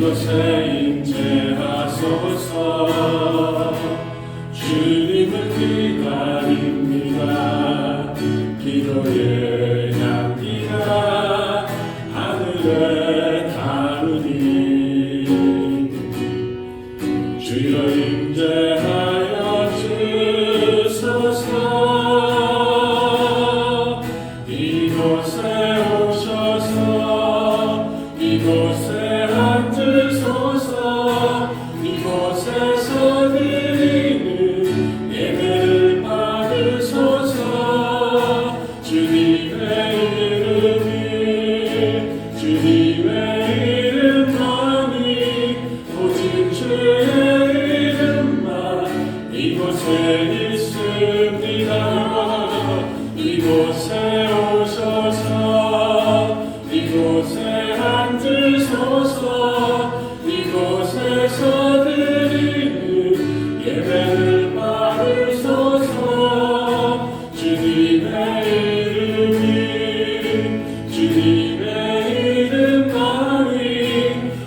이곳에 임재하소서. 주님을 기다립니다. 기도의 향기가 하늘에 닿으니 주여 임재하여 주소서. 이곳에 오셔서 이곳에 앉으소서. 이곳에서 드리는 예배를 받으소서. 주님의 이름만이 오직 주의 이름만 이곳에 있습니다. 이곳에 오셔서 이곳에 앉으소서. 이곳에서 드리는 예배를 받으소서. 주님의 이름만이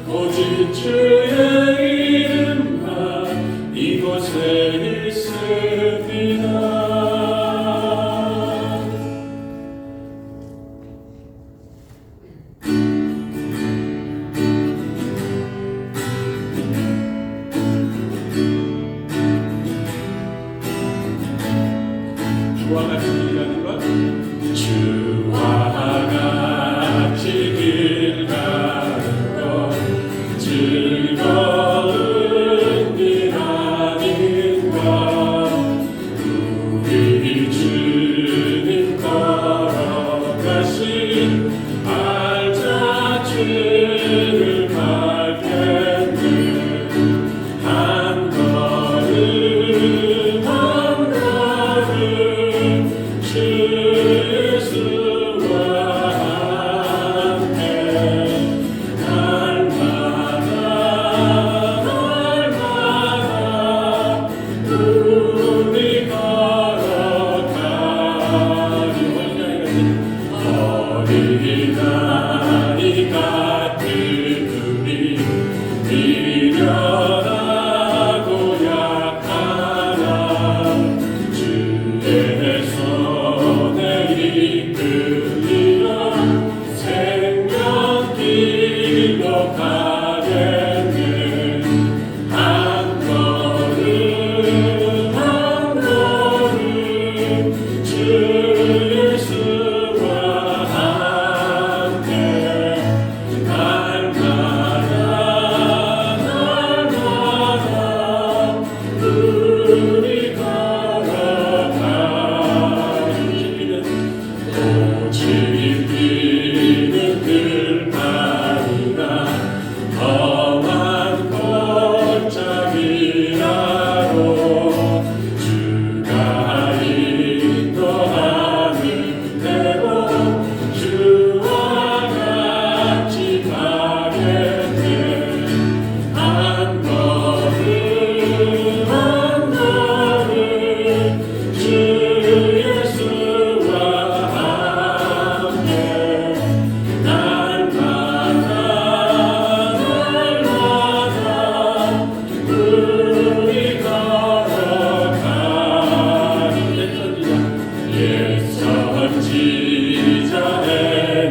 오직 주의 이름만 이곳에 있습니다. 주와 같이 일하는 것, 주와 같이 길 가는 것 즐거운 일 아닌가. 우리 주님 걸어가신 알자주를 밟겠네. 한 걸음 한 걸음 주 예수와 함께 날마다 우리 걸어가리. 어린아이 같은 우리 미련하고 약하나 주의 손에 이끌리어 생명길로 가겠네. 한 걸음 한 걸음 주 예수와 함께 날마다 우리 걸어가리. 오직 비는 들판이나 험한 골짜기라도 주가 인도하는 대로 주와 같이 가겠네. 한 걸음 한 걸음 주 예수와 함께 날마다 우리 걸어가리. 옛 선지자의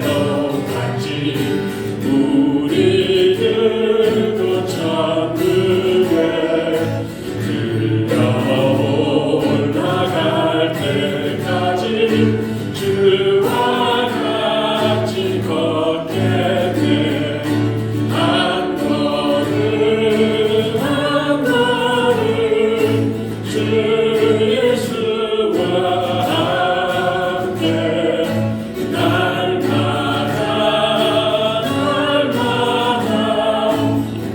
똑같이 우리들도 천국에 올라갈 때까지 주와 같이 걷겠네. 한 걸음 한 걸음 주 예수와 함께 날마다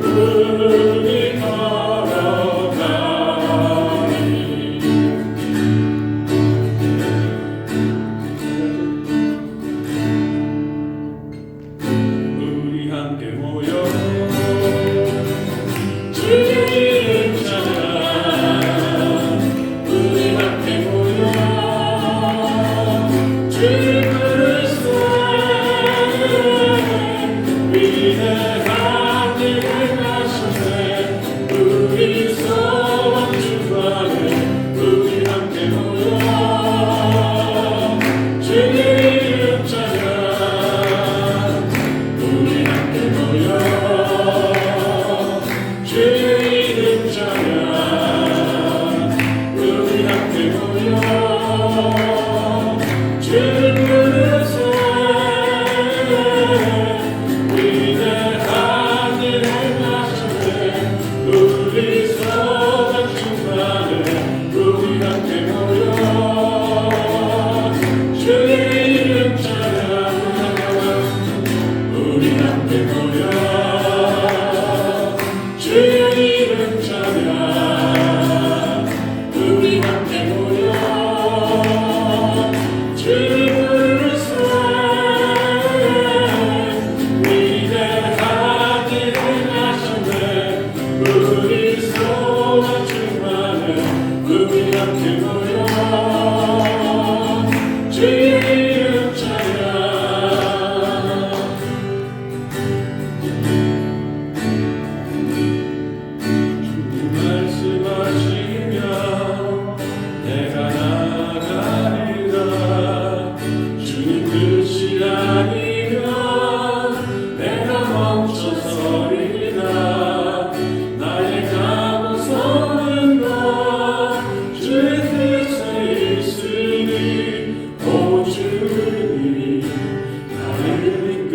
우리 걸어가리.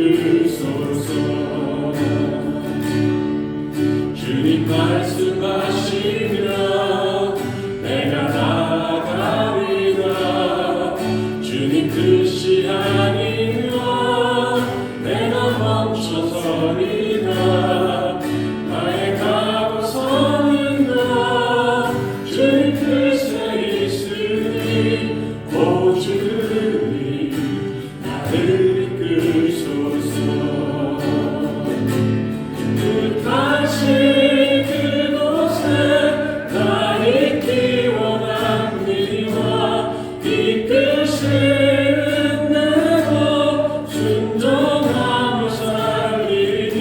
이끄소서. 주님 말씀하시면 내가 나가리라. 주님 뜻이 아니면 내가 멈춰서리라. 나의 가고 서는 것 주님 뜻에 있으니 오 주님 나를 이끌소서. 뜻하신 그곳에 나 있기 원합니와 이끄시는 대로 순종하며 살리니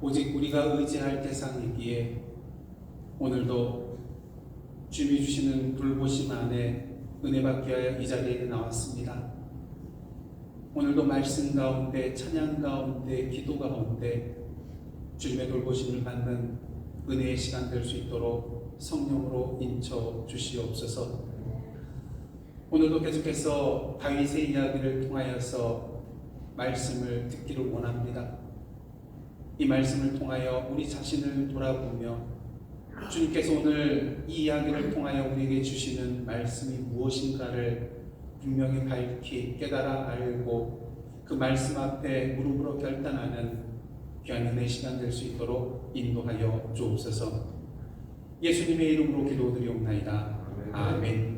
오직 우리가 의지할 대상이기에 오늘도 주님이 주시는 돌보심 안에 은혜 받기 위하여 이 자리에 나왔습니다. 오늘도 말씀 가운데, 찬양 가운데, 기도 가운데 주님의 돌보심을 받는 은혜의 시간 될 수 있도록 성령으로 인쳐 주시옵소서. 오늘도 계속해서 다윗의 이야기를 통하여서 말씀을 듣기를 원합니다. 이 말씀을 통하여 우리 자신을 돌아보며 주님께서 오늘 이 이야기를 통하여 우리에게 주시는 말씀이 무엇인가를 분명히 밝히 깨달아 알고 그 말씀 앞에 무릎으로 결단하는 귀한 은혜의 시간 될 수 있도록 인도하여 주옵소서. 예수님의 이름으로 기도드리옵나이다. 아멘.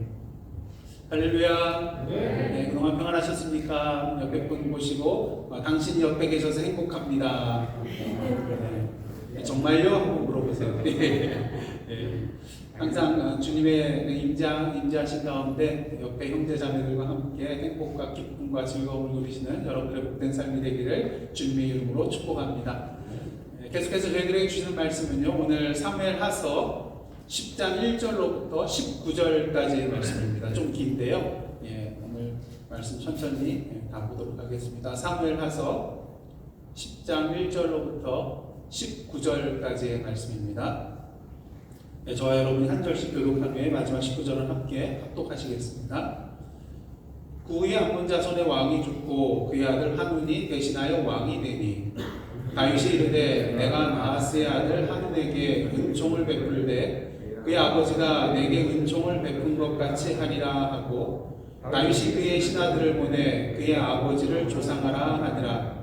할렐루야. 네, 그동안 평안하셨습니까? 옆에 분 보시고 당신이 옆에 계셔서 행복합니다. 네, 정말요? 한번 물어보세요. 네, 항상 주님의 임재하신 가운데 옆에 형제자매들과 함께 행복과 기쁨과 즐거움을 누리시는 여러분들의 복된 삶이 되기를 주님의 이름으로 축복합니다. 계속해서 저희들에게 주시는 말씀은요, 오늘 사무엘하서 10장 1절로부터 19절까지의 말씀입니다. 좀 긴데요. 오늘 말씀 천천히 가보도록 하겠습니다. 사무엘하서 10장 1절로부터 19절까지의 말씀입니다. 저와 여러분이 한 절씩 교독한 후에 마지막 19절을 함께 합독하시겠습니다. 그 후에 암몬 자손의 왕이 죽고 그의 아들 하눈이 대신하여 왕이 되니 다윗이 이르되 내가 나하스의 아들 하눈에게 은총을 베풀되 그의 아버지가 내게 은총을 베푼 것 같이 하리라 하고 다윗이 그의 신하들을 보내 그의 아버지를 조상하라 하니라.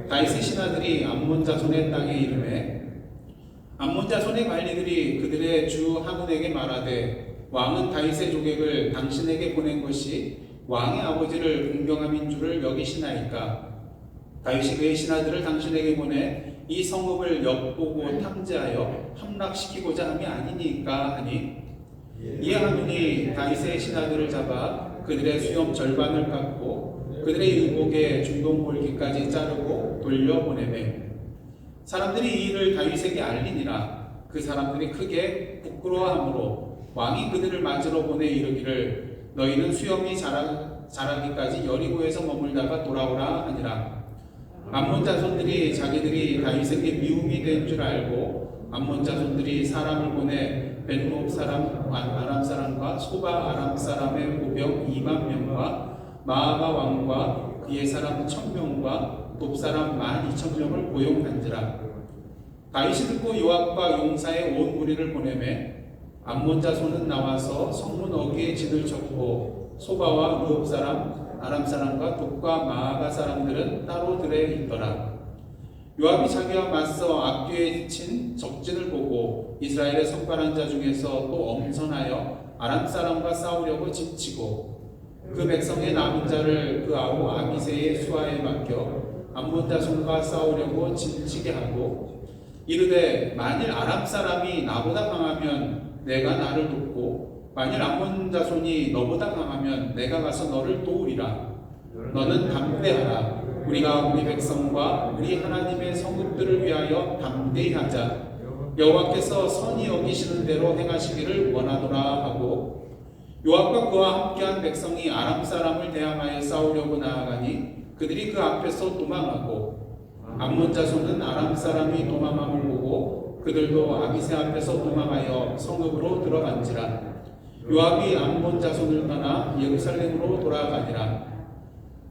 다윗의 신하들이 암몬 자손의 땅에 이르매 암몬 자손의 관리들이 그들의 주 하눈에게 말하되 왕은 다윗의 조객을 당신에게 보낸 것이 왕의 아버지를 공경함인 줄을 여기시나이까. 다윗이 그의 신하들을 당신에게 보내 이 성읍을 엿보고 탐지하여 함락시키고자 함이 아니니까 하니 이에 하눈이 다윗의 신하들을 잡아 그들의 수염 절반을 깎고 그들의 일복에 중동볼기까지 자르고 돌려보내매 사람들이 이 일을 다윗에게 알리니라. 그 사람들이 크게 부끄러워하므로 왕이 그들을 맞으러 보내 이르기를 너희는 수염이 자라기까지 여리고에서 머물다가 돌아오라 하니라. 암몬 자손들이 자기들이 다윗에게 미움이 된 줄 알고 암몬 자손들이 사람을 보내 벤롭 사람 아람 사람과 소바 아람 사람의 보병 2만 명과 마아가 왕과 그의 사람 1000명과 돕 사람 12,000명을 고용한지라. 다윗이 듣고 요압과 용사의 온 무리를 보내매 암몬 자손은 나와서 성문 어귀에 진을 쳤고 소바와 루옵 사람 아람 사람과 돕과 마아가 사람들은 따로 들에 있더라. 요압이 자기와 맞서 앞뒤에 친 적진을 보고 이스라엘의 선발한 자 중에서 또 엄선하여 아람 사람과 싸우려고 집치고 그 백성의 남은 자를 그 아우 아비새의 수하에 맡겨 암몬 자손과 싸우려고 집치게 하고 이르되 만일 아람 사람이 나보다 강하면 내가 나를 돕고 만일 암몬 자손이 너보다 강하면 내가 가서 너를 도우리라. 너는 담대하라. 우리가 우리 백성과 우리 하나님의 성읍들을 위하여 담대히 하자. 여호와께서 선히 여기시는 대로 행하시기를 원하노라 하고 요압과 그와 함께한 백성이 아람 사람을 대항하여 싸우려고 나아가니 그들이 그 앞에서 도망하고 암몬 자손은 아람 사람이 도망함을 보고 그들도 아비새 앞에서 도망하여 성읍으로 들어간지라. 요압이 암몬 자손을 떠나 예루살렘으로 돌아가니라.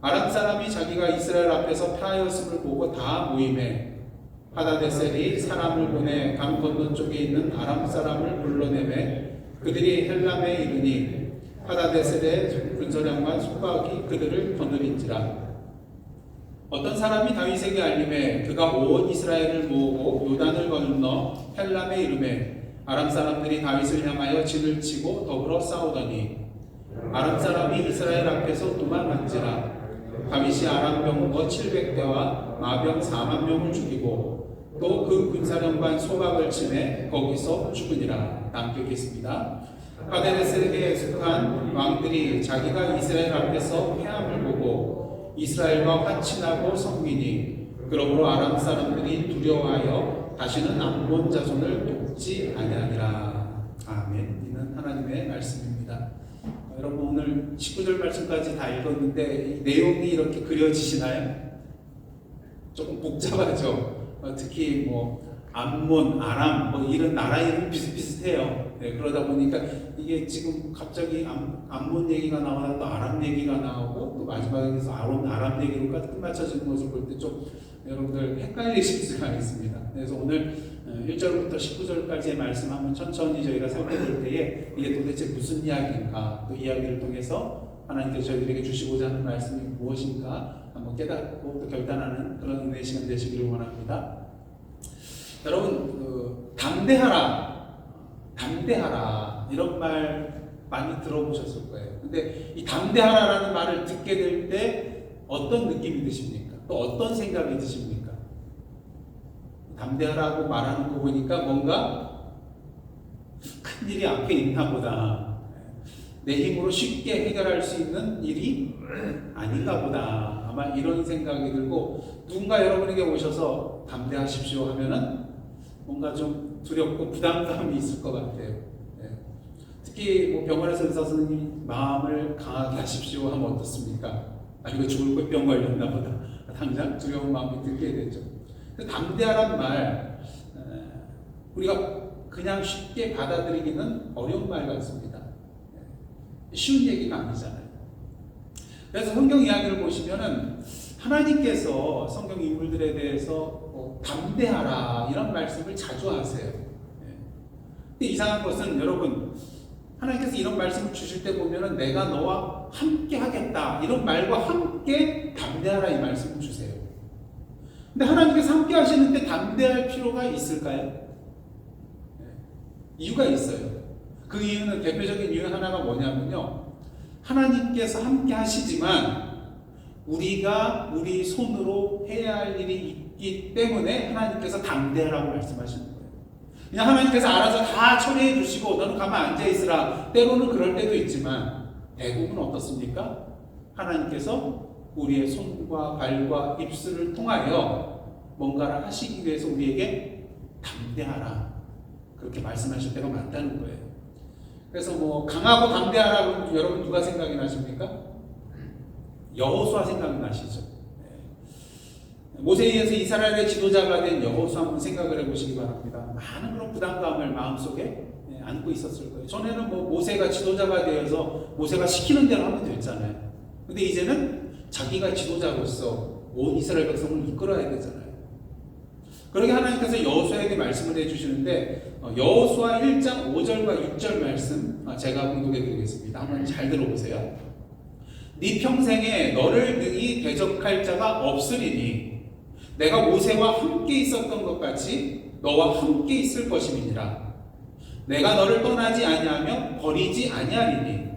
아람 사람이 자기가 이스라엘 앞에서 패하였음을 보고 다 모임에 하다데셀이 사람을 보내 강 건너쪽에 있는 아람 사람을 불러내매 그들이 헬람에 이르니 하다데셀의 군사령관 속박이 그들을 거느린지라. 어떤 사람이 다윗에게 알림해 그가 온 이스라엘을 모으고 요단을 건너 헬람에 이르매 아람 사람들이 다윗을 향하여 진을 치고 더불어 싸우더니 아람 사람이 이스라엘 앞에서 도망한지라. 다윗이 아람 병거 700대와 마병 4만 명을 죽이고 또 그 군사령관 소박을 치매 거기서 죽으니라. 함께 읽겠습니다. 하데레셀에 속한 왕들이 자기가 이스라엘 앞에서 패함을 보고 이스라엘과 화친하고 성민이 그러므로 아람 사람들이 두려워하여 다시는 암몬 자손을 돕지 아니하니라. 아멘. 이는 하나님의 말씀입니다. 여러분 오늘 19절 말씀까지 다 읽었는데 이 내용이 이렇게 그려지시나요? 조금 복잡하죠. 특히 뭐 암몬, 아람 뭐 이런 나라 이름 비슷비슷해요. 네, 그러다 보니까 이게 지금 갑자기 암몬 얘기가 나오다 또 아람 얘기가 나오고 또 마지막에서 아람 얘기로 끝마쳐지는 것을 볼 때 좀 여러분들 헷갈리실 수가 있습니다. 그래서 오늘 1절부터 19절까지의 말씀 한번 천천히 저희가 살펴볼 때에 이게 도대체 무슨 이야기인가, 그 이야기를 통해서 하나님께서 저희들에게 주시고자 하는 말씀이 무엇인가 한번 깨닫고 또 결단하는 그런 은혜의 시간 되시기를 원합니다. 여러분 담대하라 이런 말 많이 들어보셨을 거예요. 근데 이 담대하라라는 말을 듣게 될 때 어떤 느낌이 드십니까? 또 어떤 생각이 드십니까? 담대하라고 말하는 거 보니까 뭔가 큰 일이 앞에 있나 보다. 내 힘으로 쉽게 해결할 수 있는 일이 아닌가 보다. 아마 이런 생각이 들고 누군가 여러분에게 오셔서 담대하십시오 하면은 뭔가 좀 두렵고 부담감이 있을 것 같아요. 특히 뭐 병원에서 의사 선생님이 마음을 강하게 하십시오 하면 어떻습니까? 이거 죽을 병 걸렸나 보다. 당장 두려운 마음이 들게 되죠. 담대하란 말 우리가 그냥 쉽게 받아들이기는 어려운 말 같습니다. 쉬운 얘기가 아니잖아요. 그래서 성경 이야기를 보시면은 하나님께서 성경 인물들에 대해서 담대하라 이런 말씀을 자주 하세요. 근데 이상한 것은 여러분 하나님께서 이런 말씀을 주실 때 보면은 내가 너와 함께 하겠다 이런 말과 함께 담대하라 이 말씀을 주세요. 근데 하나님께서 함께 하시는데 담대할 필요가 있을까요? 이유가 있어요. 그 이유는 대표적인 이유 하나가 뭐냐면요. 하나님께서 함께 하시지만 우리가 우리 손으로 해야 할 일이 있기 때문에 하나님께서 담대하라고 말씀하시는 거예요. 그냥 하나님께서 알아서 다 처리해 주시고 너는 가만 앉아 있으라. 때로는 그럴 때도 있지만 대부분 어떻습니까? 하나님께서 우리의 손과 발과 입술을 통하여 뭔가를 하시기 위해서 우리에게 담대하라 그렇게 말씀하실 때가 많다는 거예요. 그래서 뭐 강하고 담대하라 그러면 여러분 누가 생각이 나십니까? 여호수아 생각이 나시죠. 모세에 의해서 이스라엘의 지도자가 된 여호수아 한번 생각을 해보시기 바랍니다. 많은 그런 부담감을 마음속에 안고 있었을 거예요. 전에는 뭐 모세가 지도자가 되어서 모세가 시키는 대로 하면 됐잖아요. 근데 이제는 자기가 지도자로서 온 이스라엘 백성을 이끌어야 되잖아요. 그러게 하나님께서 여호수아에게 말씀을 해주시는데 여호수아 1장 5절과 6절 말씀 제가 공독해 드리겠습니다. 한번 잘 들어보세요. 네 평생에 너를 능히 대적할 자가 없으리니 내가 모세와 함께 있었던 것 같이 너와 함께 있을 것임이니라. 내가 너를 떠나지 아니하며 버리지 아니하리니.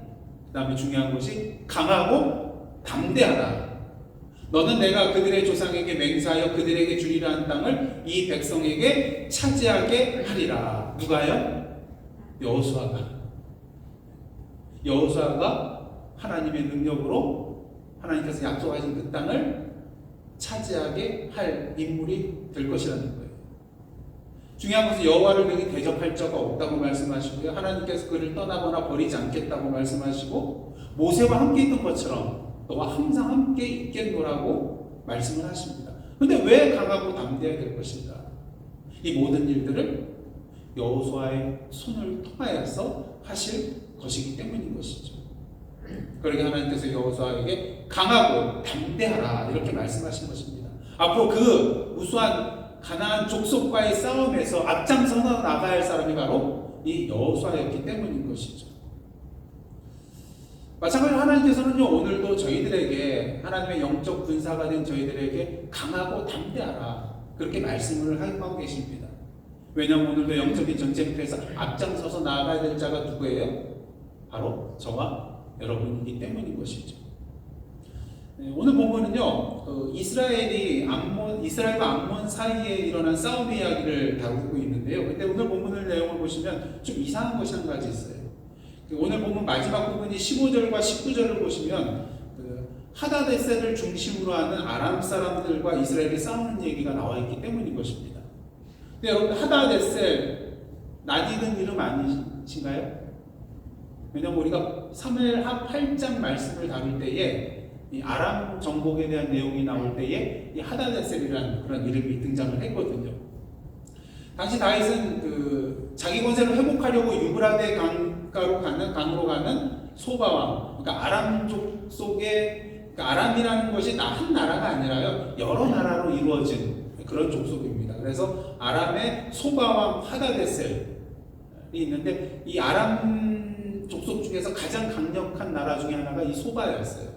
그 다음에 중요한 것이 강하고 담대하라. 너는 내가 그들의 조상에게 맹세하여 그들에게 주리라 한 땅을 이 백성에게 차지하게 하리라. 누가요? 여호수아가 하나님의 능력으로 하나님께서 약속하신 그 땅을 차지하게 할 인물이 될 것이라는 거예요. 중요한 것은 여호와를 능히 대적할 자가 없다고 말씀하시고요. 하나님께서 그를 떠나거나 버리지 않겠다고 말씀하시고 모세와 함께 있던 것처럼 너와 항상 함께 있겠노라고 말씀을 하십니다. 그런데 왜 강하고 담대해야 될 것인가? 이 모든 일들을 여호수아의 손을 통하여서 하실 것이기 때문인 것이죠. 그러게 하나님께서 여호수아에게 강하고 담대하라 이렇게 말씀하신 것입니다. 앞으로 그 우수한 가나안 족속과의 싸움에서 앞장서 나가야 할 사람이 바로 이 여호수아였기 때문인 것이죠. 마찬가지로 하나님께서는요 오늘도 저희들에게 하나님의 영적 군사가 된 저희들에게 강하고 담대하라 그렇게 말씀을 하고 계십니다. 왜냐하면 오늘도 영적인 전쟁터에서 앞장서서 나아가야 될 자가 누구예요? 바로 저와 여러분이기 때문인 것이죠. 오늘 본문은요 이스라엘과 암몬 사이에 일어난 싸움의 이야기를 다루고 있는데요. 근데 오늘 본문의 내용을 보시면 좀 이상한 것이 한 가지 있어요. 오늘 본문 마지막 부분이 15절과 19절을 보시면 하다데셀을 중심으로 하는 아람 사람들과 이스라엘이 싸우는 얘기가 나와 있기 때문인 것입니다. 근데 여러분, 하다데셀 낯익은 이름 아니신가요? 왜냐하면 우리가 사무엘하 8장 말씀을 다룰 때에 이 아람 정복에 대한 내용이 나올 때에 이 하다데셀이라는 그런 이름이 등장을 했거든요. 당시 다윗은 자기 권세를 회복하려고 유브라데 강으로 가는 소바왕, 그러니까 아람족 속에, 그러니까 아람이라는 것이 한 나라가 아니라요, 여러 나라로 이루어진 그런 족속입니다. 그래서 아람의 소바왕 하다데셀이 있는데, 이 아람 족속 중에서 가장 강력한 나라 중에 하나가 이 소바였어요.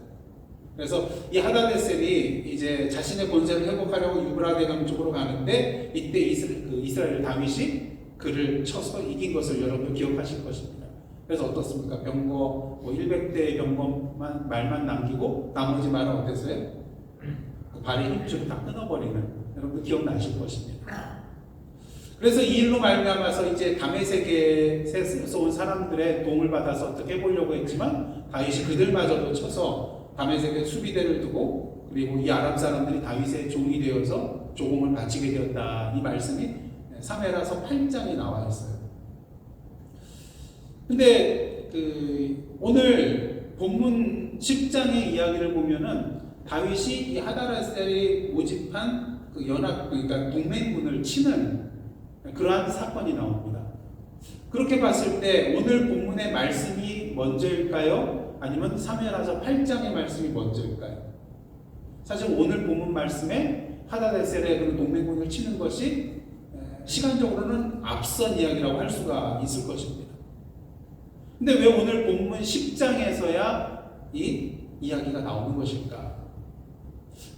그래서 이 하다데셀이 이제 자신의 권세를 회복하려고 유브라데 강 쪽으로 가는데, 이때 이스라엘 다윗이 그를 쳐서 이긴 것을 여러분 기억하실 것입니다. 그래서 어떻습니까? 병거 100대의 병거만 말만 남기고 나머지 말은 어땠어요? 그 발의 힘줄을 다 끊어버리는, 여러분 기억나실 것입니다. 그래서 이 일로 말미암아서 이제 다메섹에서 온 사람들의 도움을 받아서 어떻게 해보려고 했지만 다윗이 그들마저도 쳐서 다메섹에 수비대를 두고, 그리고 이 아람 사람들이 다윗의 종이 되어서 조공을 바치게 되었다. 이 말씀이 사무엘하서 8장에 나와 있어요. 근데 오늘 본문 10장의 이야기를 보면은 다윗이 이 하다데셀이 모집한 그러니까 동맹군을 치는 그러한 사건이 나옵니다. 그렇게 봤을 때 오늘 본문의 말씀이 먼저일까요? 아니면 사무엘하서 8장의 말씀이 먼저일까요? 사실 오늘 본문 말씀에 하다데셀의 그 동맹군을 치는 것이 시간적으로는 앞선 이야기라고 할 수가 있을 것입니다. 근데 왜 오늘 본문 10장에서야 이 이야기가 나오는 것일까?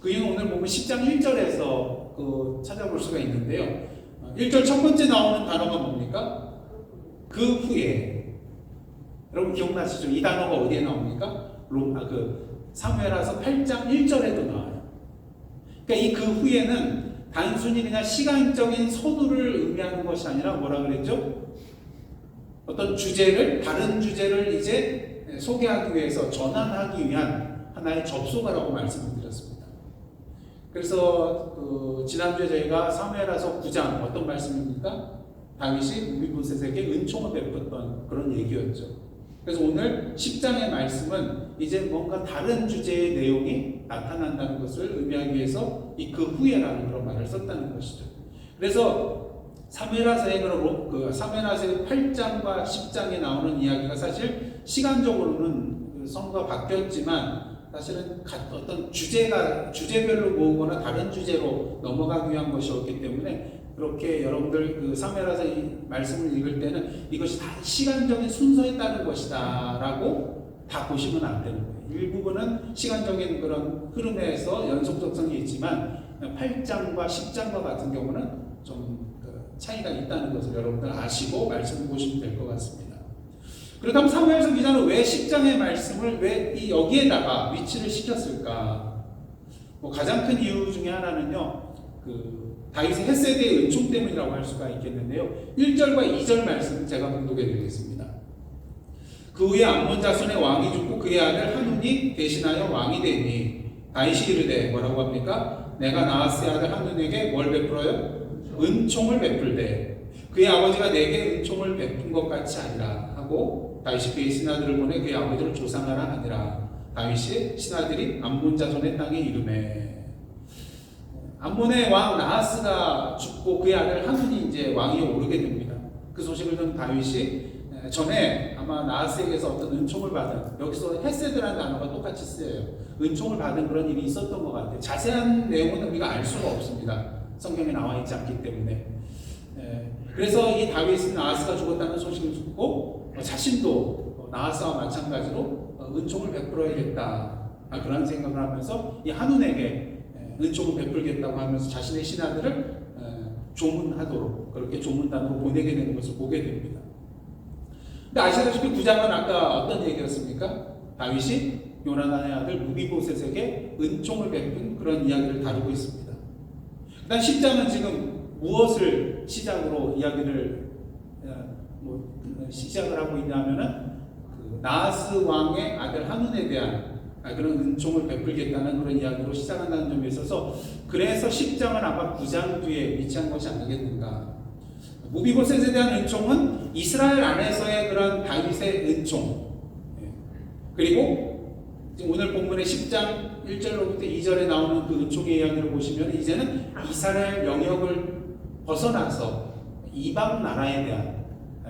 그 이유는 오늘 본문 10장 1절에서 찾아볼 수가 있는데요. 1절 첫 번째 나오는 단어가 뭡니까? 그 후에. 여러분 기억나시죠? 이 단어가 어디에 나옵니까? 사무엘하서 8장 1절에도 나와요. 그러니까 이 그 후에는 단순히 그냥 시간적인 서두를 의미하는 것이 아니라 뭐라 그랬죠? 어떤 다른 주제를 이제 소개하기 위해서 전환하기 위한 하나의 접속어라고 말씀을 드렸습니다. 그래서 지난주에 저희가 사무엘하서 9장 어떤 말씀입니까? 다윗이 무비보셋에게 은총을 베풀었던 그런 얘기였죠. 그래서 오늘 10장의 말씀은 이제 뭔가 다른 주제의 내용이 나타난다는 것을 의미하기 위해서 이 그 후에라는 그런 말을 썼다는 것이죠. 그래서 사무엘하서의 8장과 10장에 나오는 이야기가 사실 시간적으로는 성과 바뀌었지만 사실은 어떤 주제별로 모으거나 다른 주제로 넘어가기 위한 것이었기 때문에 그렇게 여러분들 사무엘하서 이 말씀을 읽을 때는 이것이 다 시간적인 순서에 따른 것이다 라고 다 보시면 안 되는 거예요. 일부분은 시간적인 그런 흐름에서 연속성이 있지만 8장과 10장과 같은 경우는 좀 차이가 있다는 것을 여러분들 아시고 말씀을 보시면 될 것 같습니다. 그렇다면 사무엘서 기자는 왜 10장의 말씀을 왜 여기에다가 위치를 시켰을까? 가장 큰 이유 중에 하나는요, 다윗의 헷세대의 은총 때문이라고 할 수가 있겠는데요. 1절과 2절 말씀을 제가 봉독해 드리겠습니다. 그 후에 암몬 자손의 왕이 죽고 그의 아들 한운이 대신하여 왕이 되니 다윗이 이르되 뭐라고 합니까? 내가 나하스의 아들 한운에게 뭘 베풀어요? 은총을 베풀되 그의 아버지가 내게 은총을 베푼 것 같이 아니라 하고 다윗이 그의 신하들을 보내 그의 아버지를 조상하라 하니라. 다윗이 신하들이 암몬 자손의 땅에 이르매. 암몬의 왕 나하스가 죽고 그의 아들 한운이 이제 왕위에 오르게 됩니다. 그 소식을 듣는 다윗이 전에 아마 나하스에게서 어떤 은총을 받은, 여기서 헷세드라는 단어가 똑같이 쓰여요. 은총을 받은 그런 일이 있었던 것 같아요. 자세한 내용은 우리가 알 수가 없습니다. 성경에 나와 있지 않기 때문에. 그래서 이 다윗은 나하스가 죽었다는 소식을 듣고 자신도 나하스와 마찬가지로 은총을 베풀어야겠다, 그런 생각을 하면서 이 한운에게 은총을 베풀겠다고 하면서 자신의 신하들을 조문하도록, 그렇게 조문단으로 보내게 되는 것을 보게 됩니다. 근데 아시다시피 9장은 아까 어떤 얘기였습니까? 다윗이 요나단의 아들 무비보셋에게 은총을 베푼 그런 이야기를 다루고 있습니다. 그다음 10장은 지금 무엇을 시작으로 이야기를 시작을 하고 있냐면은 나하스 왕의 아들 한운에 대한 그런 은총을 베풀겠다는 그런 이야기로 시작한다는 점에 있어서 그래서 10장은 아마 9장 뒤에 위치한 것이 아니겠는가. 무비보셋에 대한 은총은 이스라엘 안에서의 그런 다윗의 은총, 그리고 오늘 본문의 10장 1절로부터 2절에 나오는 그 은총의 이야기를 보시면 이제는 이스라엘 영역을 벗어나서 이방 나라에 대한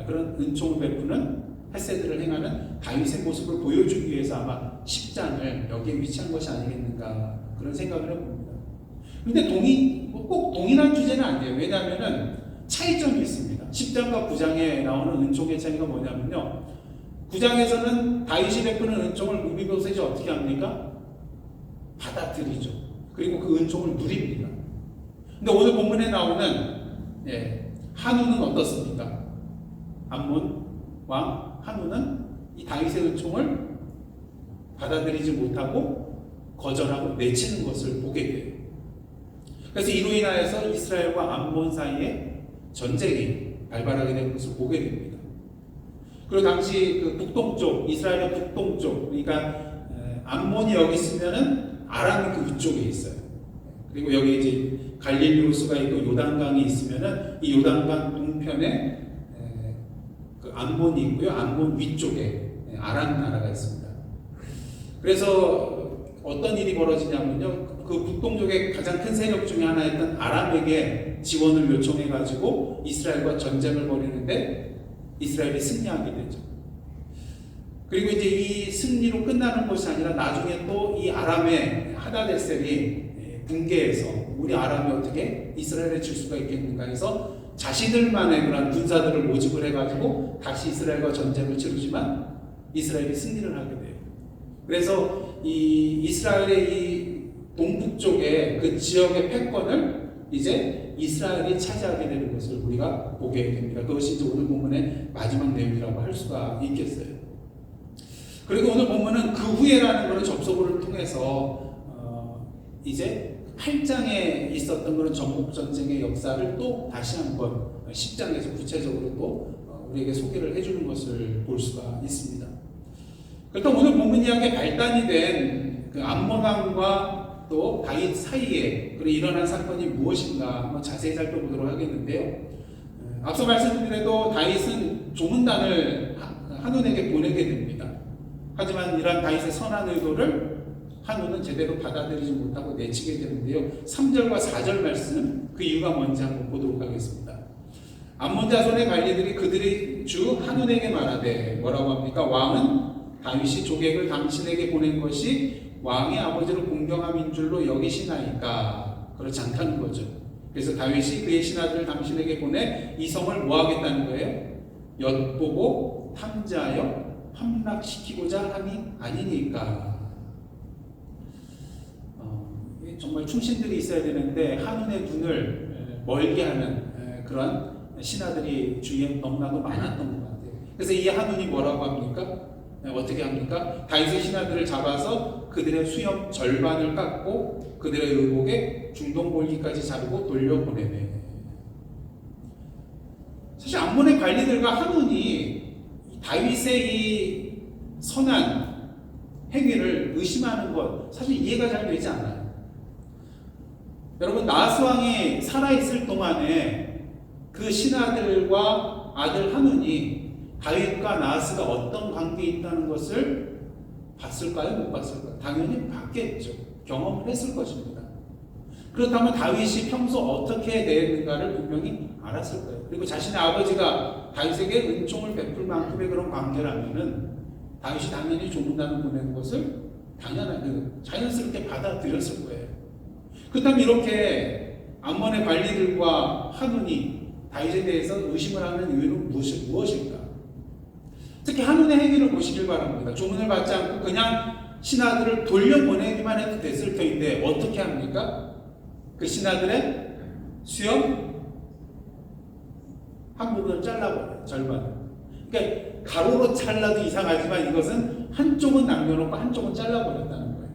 그런 은총을 베푸는 헤세드를 행하는 다윗의 모습을 보여주기 위해서 아마 10장을 여기에 위치한 것이 아니겠는가 그런 생각을 해봅니다. 그런데 꼭 동일한 주제는 아니에요. 왜냐하면 차이점이 있습니다. 10장과 9장에 나오는 은총의 차이가 뭐냐면요. 9장에서는 다윗이 베푸는 은총을 무비보셋이 어떻게 합니까? 받아들이죠. 그리고 그 은총을 누립니다. 근데 오늘 본문에 나오는 한우는 어떻습니까? 암몬 왕 한우는 이 다윗의 은총을 받아들이지 못하고 거절하고 내치는 것을 보게 돼요. 그래서 이로 인하여서 이스라엘과 암몬 사이에 전쟁이 발발하게 되는 것을 보게 됩니다. 그리고 당시 그 북동쪽, 이스라엘의 북동쪽, 그러니까 암몬이 여기 있으면은 아람이 그 위쪽에 있어요. 그리고 여기 이제 갈릴리 호수가 있고 요단강이 있으면은 이 요단강 동편에 그 암몬이 있고요. 암몬 위쪽에 아람 나라가 있습니다. 그래서 어떤 일이 벌어지냐면요. 그 북동쪽의 가장 큰 세력 중에 하나였던 아람에게 지원을 요청해 가지고 이스라엘과 전쟁을 벌이는데 이스라엘이 승리하게 되죠. 그리고 이제 이 승리로 끝나는 것이 아니라 나중에 또 이 아람의 하다데셀이 붕괴해서 우리 아람이 어떻게 이스라엘에 질 수가 있겠는가 해서 자신들만의 그런 군사들을 모집을 해가지고 다시 이스라엘과 전쟁을 치르지만 이스라엘이 승리를 하게 돼요. 그래서 이 이스라엘의 이 동북쪽의 그 지역의 패권을 이제 이스라엘이 차지하게 되는 것을 우리가 보게 됩니다. 그것이 이제 오늘 본문의 마지막 내용이라고 할 수가 있겠어요. 그리고 오늘 본문은 그 후에라는 그런 접속어를 통해서 이제 8장에 있었던 그런 전국 전쟁의 역사를 또 다시 한번 10장에서 구체적으로 또 우리에게 소개를 해주는 것을 볼 수가 있습니다. 그렇다면 오늘 본문 이야기에 발단이 된 그 암몬 왕과 또 다윗 사이에 일어난 사건이 무엇인가 한번 자세히 살펴보도록 하겠는데요. 앞서 말씀드린 대로 다윗은 조문단을 한눈에게 보내게 됩니다. 하지만 이러한 다윗의 선한 의도를 한눈은 제대로 받아들이지 못하고 내치게 되는데요. 3절과 4절 말씀 그 이유가 뭔지 한번 보도록 하겠습니다. 암몬 자손의 관리들이 그들의 주 한눈에게 말하되 뭐라고 합니까? 왕은 다윗이 조객을 당신에게 보낸 것이 왕의 아버지를 공경함인 줄로 여기시나이까? 그렇지 않다는 거죠. 그래서 다윗이 그의 신하들을 당신에게 보내 이 성을 뭐 하겠다는 거예요? 엿보고 탐지하여 함락시키고자 함이 아니니까. 정말 충신들이 있어야 되는데 한눈의 눈을 멀게 하는 그런 신하들이 주위에 너무나도 많았던 것 같아요. 그래서 이 한눈이 뭐라고 합니까? 어떻게 합니까? 다윗의 신하들을 잡아서 그들의 수염 절반을 깎고 그들의 의복에 중동볼기까지 자르고 돌려보내네. 사실 암몬의 관리들과 한눈이 다윗의 이 선한 행위를 의심하는 것 사실 이해가 잘 되지 않아요. 여러분 나하스 왕이 살아있을 동안에 그 신하들과 아들 한눈이 다윗과 나하스가 어떤 관계에 있다는 것을 봤을까요? 못 봤을까요? 당연히 봤겠죠. 경험을 했을 것입니다. 그렇다면 다윗이 평소 어떻게 대했는가를 분명히 알았을 거예요. 그리고 자신의 아버지가 다윗에게 은총을 베풀 만큼의 그런 관계라면은 다윗이 당연히 조문단을 보내는 것을 자연스럽게 받아들였을 거예요. 그렇다면 이렇게 암몬의 관리들과 한눈이 다윗에 대해서 의심을 하는 이유는 무엇일까? 특히 한눈의 행위를 보시길 바랍니다. 조문을 받지 않고 그냥 신하들을 돌려보내기만 해도 됐을 터인데 어떻게 합니까? 그 신하들의 수염 한 부분을 잘라버려요. 절반. 그러니까 가로로 잘라도 이상하지만 이것은 한쪽은 남겨놓고 한쪽은 잘라버렸다는 거예요.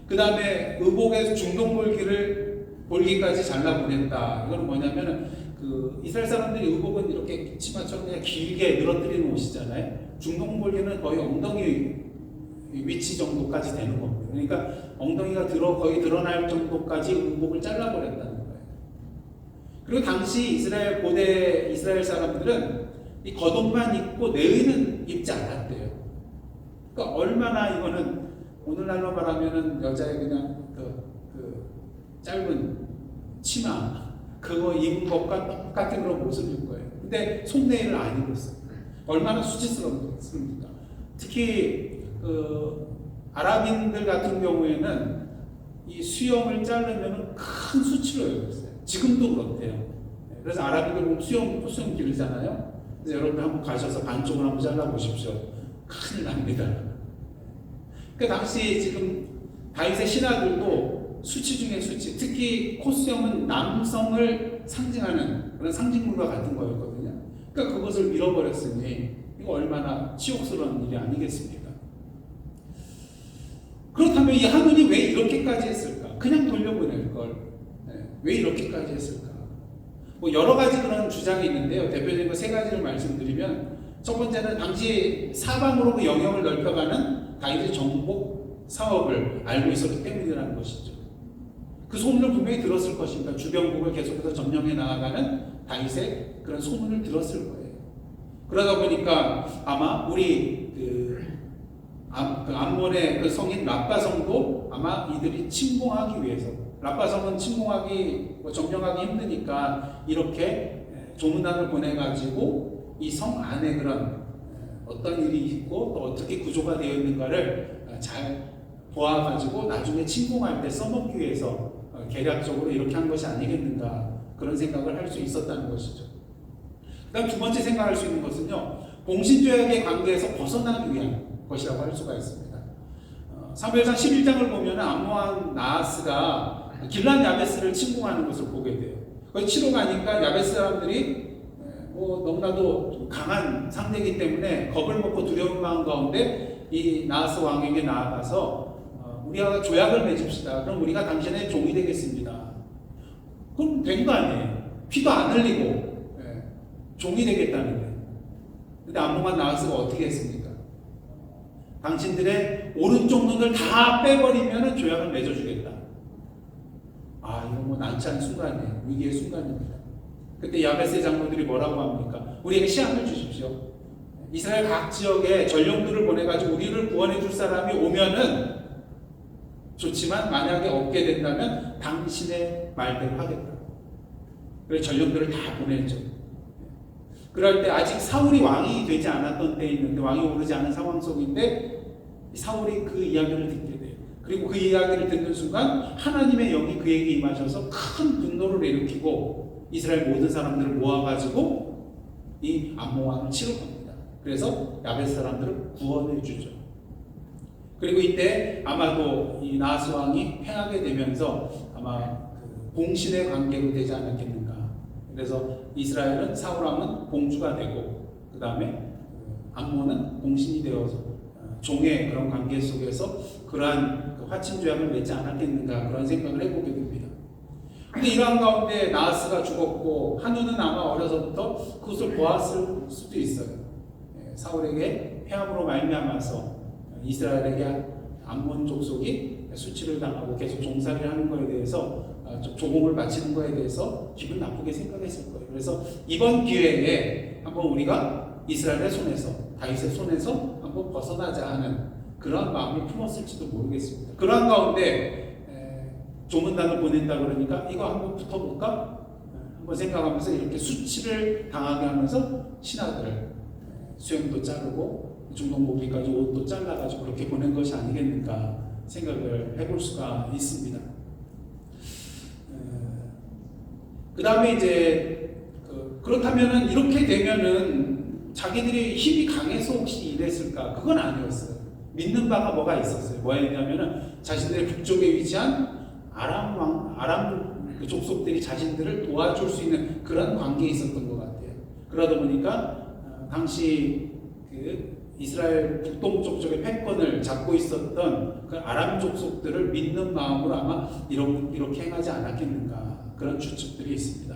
그 다음에 의복에서 중동볼기까지 잘라보냈다. 이건 뭐냐면은 그 이스라엘 사람들이 의복은 이렇게 치마처럼 그냥 길게 늘어뜨리는 옷이잖아요. 중동볼기는 거의 엉덩이 위치 정도까지 되는 겁니다. 그러니까 엉덩이가 거의 드러날 정도까지 의복을 잘라버렸다는 거예요. 그리고 당시 고대 이스라엘 사람들은 이 겉옷만 입고 내의는 입지 않았대요. 그러니까 얼마나 이거는 오늘날로 말하면은 여자의 그냥 그 짧은 치마 그거 입은 것과 똑같은 그런 모습일 거예요. 근데 속내의를 안 입었어요. 얼마나 수치스럽습니까? 특히 아랍인들 같은 경우에는 이 수염을 자르면 큰 수치로 여겼어요. 지금도 그렇대요. 그래서 아랍인들 보면 수염 기르잖아요. 그래서 여러분 한번 가셔서 반쪽을 한번 잘라보십시오. 큰일 납니다. 그 당시 지금 다윗의 신하들도 수치 중에 수치, 특히 콧수염은 남성을 상징하는 그런 상징물과 같은 거였거든요. 그러니까 그것을 잃어버렸으니 이거 얼마나 치욕스러운 일이 아니겠습니까? 그렇다면 이 하느니 왜 이렇게까지 했을까? 그냥 돌려보낼 걸. 왜 이렇게까지 했을까? 뭐 여러 가지 그런 주장이 있는데요. 대표적으로 세 가지를 말씀드리면, 첫 번째는 당시 사방으로 그 영역을 넓혀가는 다윗의 정복 사업을 알고 있었기 때문이라는 것이죠. 그 소문을 분명히 들었을 것입니다. 주변국을 계속해서 점령해 나아가는 다윗의 그런 소문을 들었을 거예요. 그러다 보니까 아마 우리 암몬의 그 성인 랍바성도 아마 이들이 침공하기 위해서, 랍바성은 점령하기 힘드니까 이렇게 조문단을 보내가지고 이 성 안에 그런 어떤 일이 있고 또 어떻게 구조가 되어 있는가를 잘 보아가지고 나중에 침공할 때 써먹기 위해서 계략적으로 이렇게 한 것이 아니겠는가, 그런 생각을 할 수 있었다는 것이죠. 그 다음 두 번째 생각할 수 있는 것은요, 봉신죄악의 관계에서 벗어나기 위한 것이라고 할 수가 있습니다. 사무엘상 11장을 보면 암몬 나하스가 길란 야베스를 침공하는 것을 보게 돼요. 거기 치러 가니까 야베스 사람들이 너무나도 강한 상대이기 때문에 겁을 먹고 두려운 마음 가운데 이 나하스 왕에게 나아가서 우리가 조약을 맺읍시다. 그럼 우리가 당신의 종이 되겠습니다. 그럼 된 거 아니에요. 피도 안 흘리고 종이 되겠다는데. 근데 암몬 나하스가 어떻게 했습니까? 당신들의 오른쪽 눈을 다 빼버리면 조약을 맺어주겠다. 이건 난처한 순간이에요. 위기의 순간입니다. 그때 야베스의 장로들이 뭐라고 합니까? 우리에게 시험을 주십시오. 이스라엘 각 지역에 전령들을 보내가지고 우리를 구원해 줄 사람이 오면은 좋지만 만약에 없게 된다면 당신의 말대로 하겠다. 그래서 전령들을 다 보냈죠. 그럴 때 아직 사울이 왕이 되지 않았던 때에 있는데, 왕이 오르지 않은 상황 속인데 사울이 그 이야기를 듣게 돼요. 그리고 그 이야기를 듣는 순간 하나님의 영이 그에게 임하셔서 큰 분노를 일으키고 이스라엘 모든 사람들을 모아가지고 이 암몬 왕을 치러 갑니다. 그래서 야베스 사람들을 구원해 주죠. 그리고 이때 아마도 이 나하스 왕이 패하게 되면서 아마 봉신의 관계로 되지 않았겠는가. 그래서 이스라엘은 사울 왕은 공주가 되고 그 다음에 암몬은 봉신이 되어서 종의 그런 관계 속에서 그러한 화친 조약을 맺지 않았겠는가, 그런 생각을 해보게 됩니다. 근데 이러한 가운데 나하스가 죽었고 한우는 아마 어려서부터 그것을 보았을 수도 있어요. 사울에게 패함으로 말미암아서 이스라엘에게 암몬 족속이 수치를 당하고 계속 종살이를 하는 것에 대해서 조공을 바치는 것에 대해서 기분 나쁘게 생각했을 거예요. 그래서 이번 기회에 한번 우리가 이스라엘의 손에서, 다윗의 손에서 한번 벗어나자 하는 그런 마음이 품었을지도 모르겠습니다. 그러한 가운데 조문단을 보낸다 그러니까 이거 한번 붙어볼까? 한번 생각하면서 이렇게 수치를 당하게 하면서 신하들을 수염도 자르고 중동복이까지 옷도 잘라가지고 그렇게 보낸 것이 아니겠는가 생각을 해볼 수가 있습니다. 그 다음에 이제 그렇다면은 이렇게 되면은 자기들이 힘이 강해서 혹시 이랬을까? 그건 아니었어요. 믿는 바가 뭐가 있었어요. 뭐였냐면은 자신들의 북쪽에 위치한 아람 그 족속들이 자신들을 도와줄 수 있는 그런 관계에 있었던 것 같아요. 그러다 보니까 당시 그 이스라엘 북동쪽 쪽의 패권을 잡고 있었던 그 아람 족속들을 믿는 마음으로 아마 이렇게 행하지 않았겠는가, 그런 추측들이 있습니다.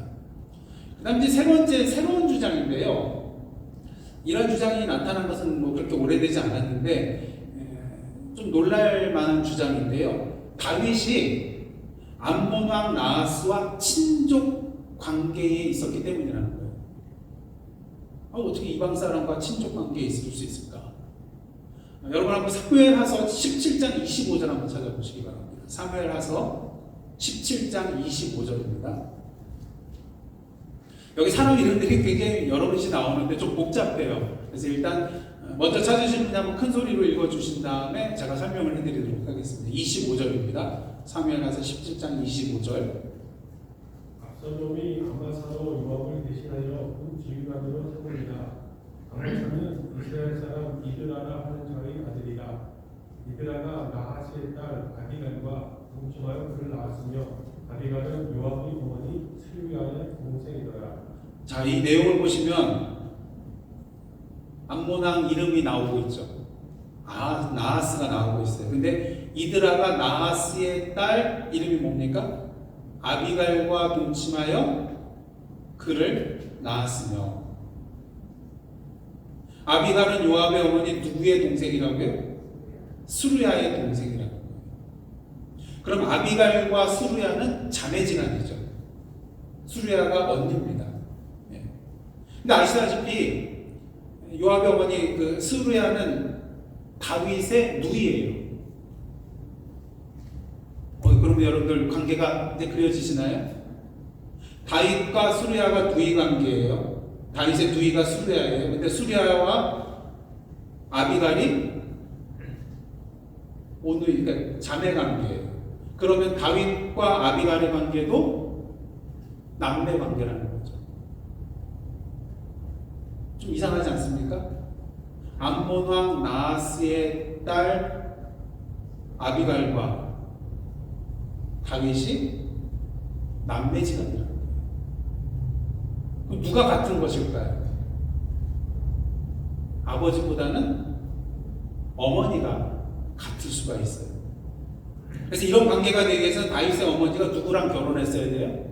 그 다음 이제 세 번째 새로운 주장인데요. 이런 주장이 나타난 것은 뭐 그렇게 오래되지 않았는데 좀 놀랄 만한 주장인데요. 다윗이 암몬 왕 나하스와 친족 관계에 있었기 때문이라는 거예요. 어떻게 이방 사람과 친족 관계에 있을 수 있을까? 여러분 한번 사무엘하서 17장 25절 한번 찾아보시기 바랍니다. 사무엘하서 17장 25절입니다. 여기 사람 이름들이 굉장히 여러 번씩 나오는데 좀 복잡해요. 그래서 일단 먼저 찾으신 분이 한번 큰 소리로 읽어주신 다음에 제가 설명을 해드리도록 하겠습니다. 25절입니다. 사무엘하서 17장 25절. 압살롬이 아마사로 요압을 대신하여 그 지휘관으로 세웁니다. 아마사는 이스라엘 사람 이드라라 하는 자의 아들이라. 이드라가 나하스의 딸 아비갈과 동침하여 그를 낳았으며 아비갈은 요압의 어머니 스루야의 동생이더라. 자, 이 내용을 보시면 암몬 왕 이름이 나오고 있죠. 나하스가 나오고 있어요. 근데 이드라가 나하스의 딸 이름이 뭡니까? 아비갈과 동침하여 그를 낳았으며. 아비갈은 요압의 어머니 누구의 동생이라고요? 수루야의 동생이라고. 그럼 아비갈과 수루야는 자매지간이죠. 수루야가 언니입니다. 예. 근데 아시다시피 요압의 어머니 그 수루야는 다윗의 누이예요. 그러면 여러분들 관계가 이제 그려지시나요? 다윗과 수루야가 누이 관계예요. 다윗의 누이가 수루야예요. 근데 수루야와 아비갈이 오누이, 그러니까 자매 관계예요. 그러면 다윗과 아비갈의 관계도 남매 관계라는 거죠. 좀 이상하지 않습니까? 암몬 왕 나하스의 딸 아비갈과 다윗이 남매지간이라는 거예요. 그럼 누가 같은 것일까요? 아버지보다는 어머니가 같을 수가 있어요. 그래서 이런 관계가 되기 위해서 다윗의 어머니가 누구랑 결혼했어야 돼요?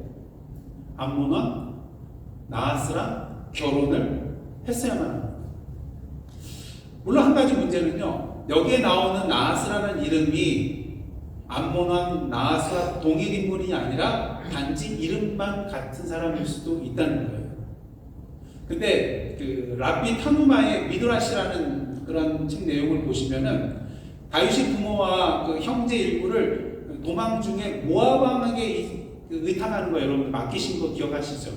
암몬 왕 나하스랑 결혼을 했어야만 합니다. 물론 한 가지 문제는요, 여기에 나오는 나하스라는 이름이 암몬 왕 나하스와 동일 인물이 아니라 단지 이름만 같은 사람일 수도 있다는 거예요. 근데 그 랍비 타누마의 미드라시라는 그런 책 내용을 보시면은 다윗의 부모와 그 형제 일부를 도망 중에 모압 왕에게 의탁하는 거 여러분 맡기신 거 기억하시죠?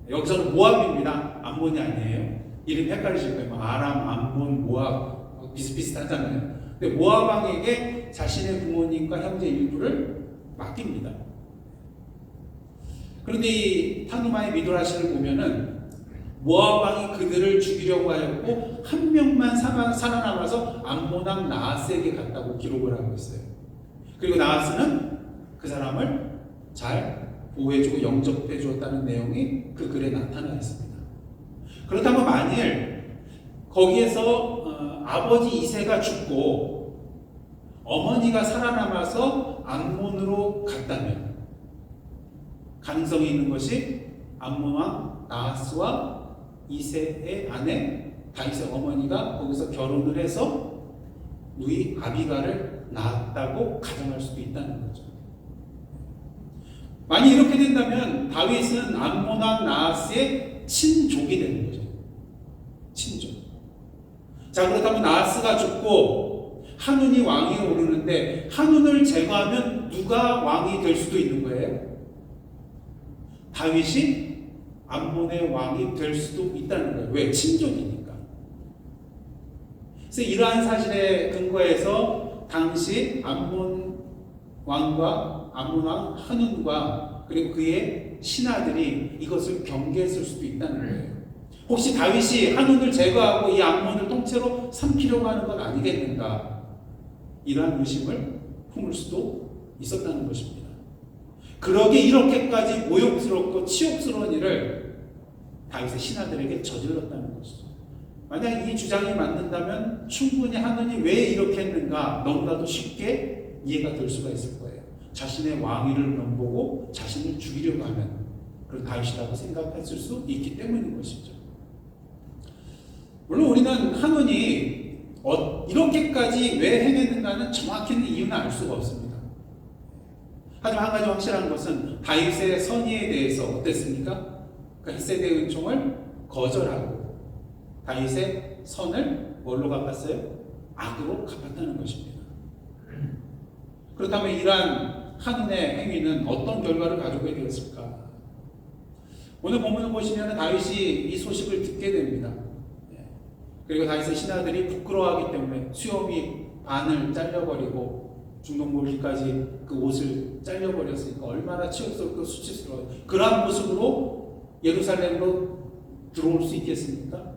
여기서는 모압입니다. 암몬이 아니에요. 이름 헷갈리실 거예요. 아람, 암몬, 모압 비슷비슷하잖아요. 근데 모압 왕에게 자신의 부모님과 형제 일부를 맡깁니다. 그런데 이 타누마의 미드라시를 보면은 모압 왕이 그들을 죽이려고 하였고 한 명만 살아남아서 암몬 왕 나하스에게 갔다고 기록을 하고 있어요. 그리고 나하스는 그 사람을 잘 보호해주고 영접해 주었다는 내용이 그 글에 나타나 있습니다. 그렇다면 만일 거기에서 아버지 이세가 죽고 어머니가 살아남아서 암몬으로 갔다면 가능성이 있는 것이 암몬 왕 나하스와 이세의 아내 다윗의 어머니가 거기서 결혼을 해서 누이 아비갈을 낳았다고 가정할 수도 있다는 거죠. 만약 이렇게 된다면 다윗은 암몬 왕 나하스의 친족이 되는 거죠. 친족. 자, 그렇다면 나하스가 죽고 한운이 왕위에 오르는데 한운을 제거하면 누가 왕이 될 수도 있는 거예요? 다윗이 암몬의 왕이 될 수도 있다는 거예요. 왜? 친족이니까. 그래서 이러한 사실에 근거해서 당시 암몬 왕과 암몬 왕 한운과 그리고 그의 신하들이 이것을 경계했을 수도 있다는 거예요. 혹시 다윗이 한운을 제거하고 이 암몬을 통째로 삼키려고 하는 건 아니겠는가? 이러한 의심을 품을 수도 있었다는 것입니다. 그러게 이렇게까지 모욕스럽고 치욕스러운 일을 다윗의 신하들에게 저질렀다는 것이죠. 만약 이 주장이 맞는다면 충분히 하느니 왜 이렇게 했는가 너무나도 쉽게 이해가 될 수가 있을 거예요. 자신의 왕위를 넘보고 자신을 죽이려고 하는 그런 다윗이라고 생각했을 수 있기 때문인 것이죠. 물론 우리는 한운이 이렇게까지 왜 행했는가는 정확히는 이유는 알 수가 없습니다. 하지만 한 가지 확실한 것은 다윗의 선의에 대해서 어땠습니까? 그 헷세대의 은총을 거절하고 다윗의 선을 뭘로 갚았어요? 악으로 갚았다는 것입니다. 그렇다면 이러한 한운의 행위는 어떤 결과를 가져오게 되었을까? 오늘 본문을 보시면 다윗이 이 소식을 듣게 됩니다. 그리고 다윗의 신하들이 부끄러워하기 때문에 수염이 반을 잘려버리고 중동몰기까지 그 옷을 잘려버렸으니까 얼마나 치욕스럽고 수치스러워요. 그러한 모습으로 예루살렘으로 들어올 수 있겠습니까?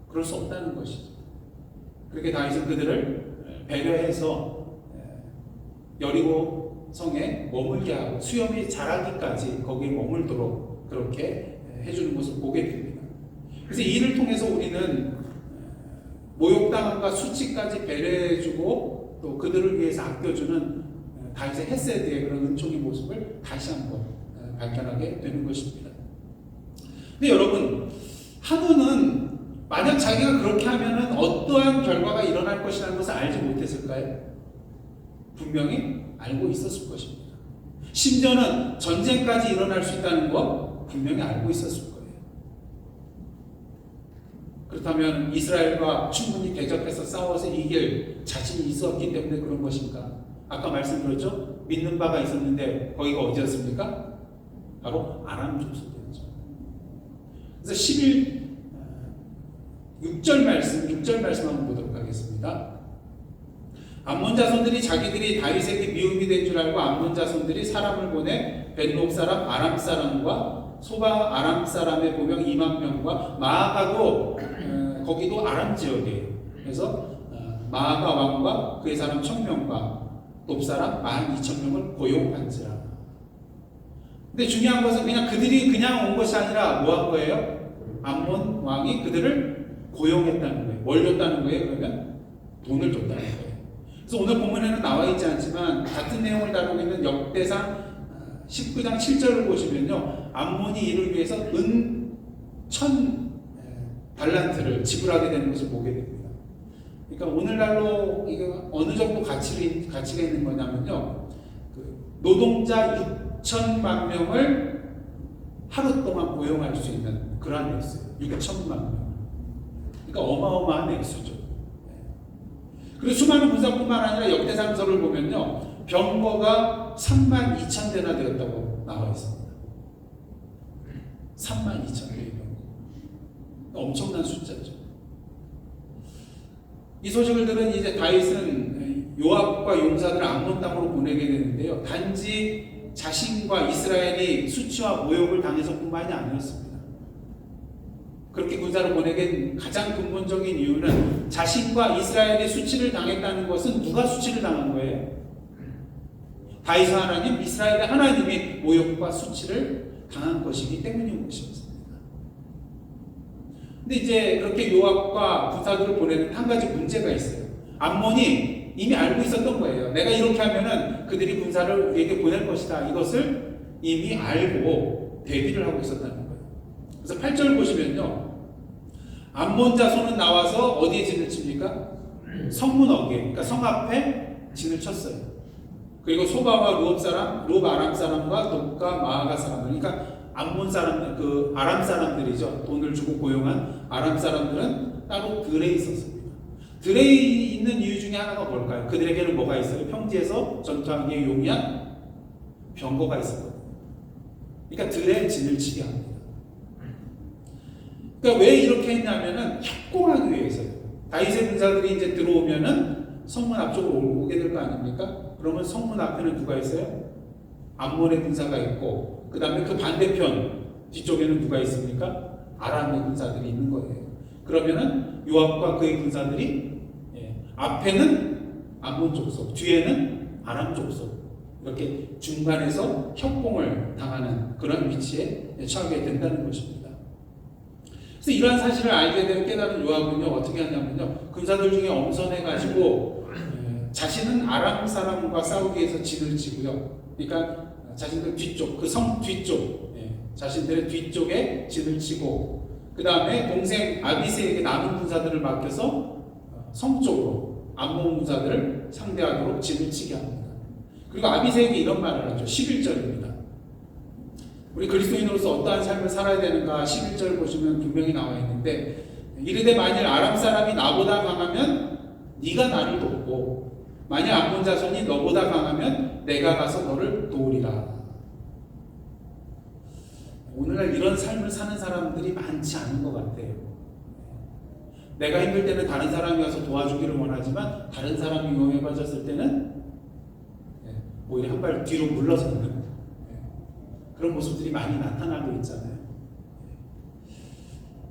그럴 수 없다는 것이죠. 그렇게 다윗은 그들을 배려해서 여리고 성에 머물게 하고 수염이 자라기까지 거기에 머물도록 그렇게 해주는 것을 보게 됩니다. 그래서 이 일을 통해서 우리는 모욕당함과 수치까지 배려해주고 또 그들을 위해서 아껴주는 다윗의 헤세드의 그런 은총의 모습을 다시 한번 발견하게 되는 것입니다. 근데 여러분, 한우는 만약 자기가 그렇게 하면은 어떠한 결과가 일어날 것이라는 것을 알지 못했을까요? 분명히 알고 있었을 것입니다. 심지어는 전쟁까지 일어날 수 있다는 것 분명히 알고 있었을 거예요. 그렇다면 이스라엘과 충분히 대적해서 싸워서 이길 자신이 있었기 때문에 그런 것인가? 아까 말씀드렸죠? 믿는 바가 있었는데 거기가 어디였습니까? 바로 아람 족속이었죠. 그래서 6절 말씀 한번 보도록 하겠습니다. 암몬 자손들이 자기들이 다윗에게 미움이 된 줄 알고 암몬 자손들이 사람을 보내 벤롭 사람 아람 사람과 소바 아람 사람의 보병 2만 명과 마아가도 거기도 아람 지역이에요. 그래서 마아가 왕과 그의 사람 1000명과 돕 사람 12,000명을 고용한지라. 근데 중요한 것은 그냥 그들이 그냥 온 것이 아니라 뭐 한 거예요? 암몬 왕이 그들을 고용했다는 거예요. 뭘 줬다는 거예요? 그러면 돈을 줬다는 거예요. 그래서 오늘 본문에는 나와 있지 않지만 같은 내용을 다루고 있는 역대상 19장 7절을 보시면요, 암몬이 이를 위해서 은 1000달란트를 지불하게 되는 것을 보게 됩니다. 그러니까 오늘날로 이거 어느 정도 가치가 있는 거냐면요, 그 노동자 6천만 명을 하루 동안 고용할 수 있는 그러한 액수예요. 6천만 명. 그러니까 어마어마한 액수죠. 그리고 수많은 군사뿐만 아니라 역대상서를 보면요, 병거가 32,000대나 되었다고 나와 있습니다. 32,000대의 병거. 엄청난 숫자죠. 이 소식을 들은 이제 다윗은 요압과 용사들을 암몬 땅으로 보내게 되는데요, 단지 자신과 이스라엘이 수치와 모욕을 당해서뿐만이 아니었습니다. 그렇게 군사를 보내게 된 가장 근본적인 이유는 자신과 이스라엘이 수치를 당했다는 것은 누가 수치를 당한 거예요? 다윗 하나님, 이스라엘의 하나님이 모욕과 수치를 당한 것이기 때문인 것이었습니다. 근데 이제 그렇게 요압과 군사들을 보내는 한 가지 문제가 있어요. 암몬이 이미 알고 있었던 거예요. 내가 이렇게 하면은 그들이 군사를 우리에게 보낼 것이다. 이것을 이미 알고 대비를 하고 있었다는 거예요. 그래서 8절 보시면요, 암몬 자손은 나와서 어디에 진을 칩니까? 성문 어귀에, 그러니까 성 앞에 진을 쳤어요. 그리고 소바와 룹 아람 사람과 돕과 마아가 사람, 그러니까 암몬 사람, 그 아람 사람들이죠. 돈을 주고 고용한 아람 사람들은 따로 들에 있었습니다. 들에 있는 이유 중에 하나가 뭘까요? 그들에게는 뭐가 있어요? 평지에서 전투하기에 용이한 병거가 있었거든요. 그러니까 들에 진을 치게 합니다. 그러니까 왜 이렇게 했냐면은 협공하기 위해서요. 다윗의 군사들이 이제 들어오면은 성문 앞쪽으로 오게 될 거 아닙니까? 그러면 성문 앞에는 누가 있어요? 암몬의 군사가 있고, 그 다음에 그 반대편 뒤쪽에는 누가 있습니까? 아람의 군사들이 있는 거예요. 그러면은 요압과 그의 군사들이 앞에는 암몬 족속, 뒤에는 아람 족속, 이렇게 중간에서 협공을 당하는 그런 위치에 처하게 된다는 것입니다. 그래서 이러한 사실을 알게 되는 깨달은 요압은요, 어떻게 하냐면요, 군사들 중에 엄선해가지고 자신은 아람 사람과 싸우기 위해서 진을 치고요. 그러니까 자신들 뒤쪽, 그 성 뒤쪽, 자신들의 뒤쪽에 진을 치고, 그 다음에 동생 아비새에게 남은 군사들을 맡겨서 성적으로 암몬 군사들을 상대하도록 진을 치게 합니다. 그리고 아비새에게 이런 말을 하죠. 11절입니다. 우리 그리스도인으로서 어떠한 삶을 살아야 되는가 11절 보시면 분명히 나와 있는데, 이르되 만일 아람 사람이 나보다 강하면 네가 나를 돕고 만일 암몬 자손이 너보다 강하면 내가 가서 너를 도우리라. 오늘날 이런 삶을 사는 사람들이 많지 않은 것 같아요. 내가 힘들 때는 다른 사람이 와서 도와주기를 원하지만 다른 사람이 위험에 빠졌을 때는 오히려 한 발 뒤로 물러서는 그런 모습들이 많이 나타나고 있잖아요.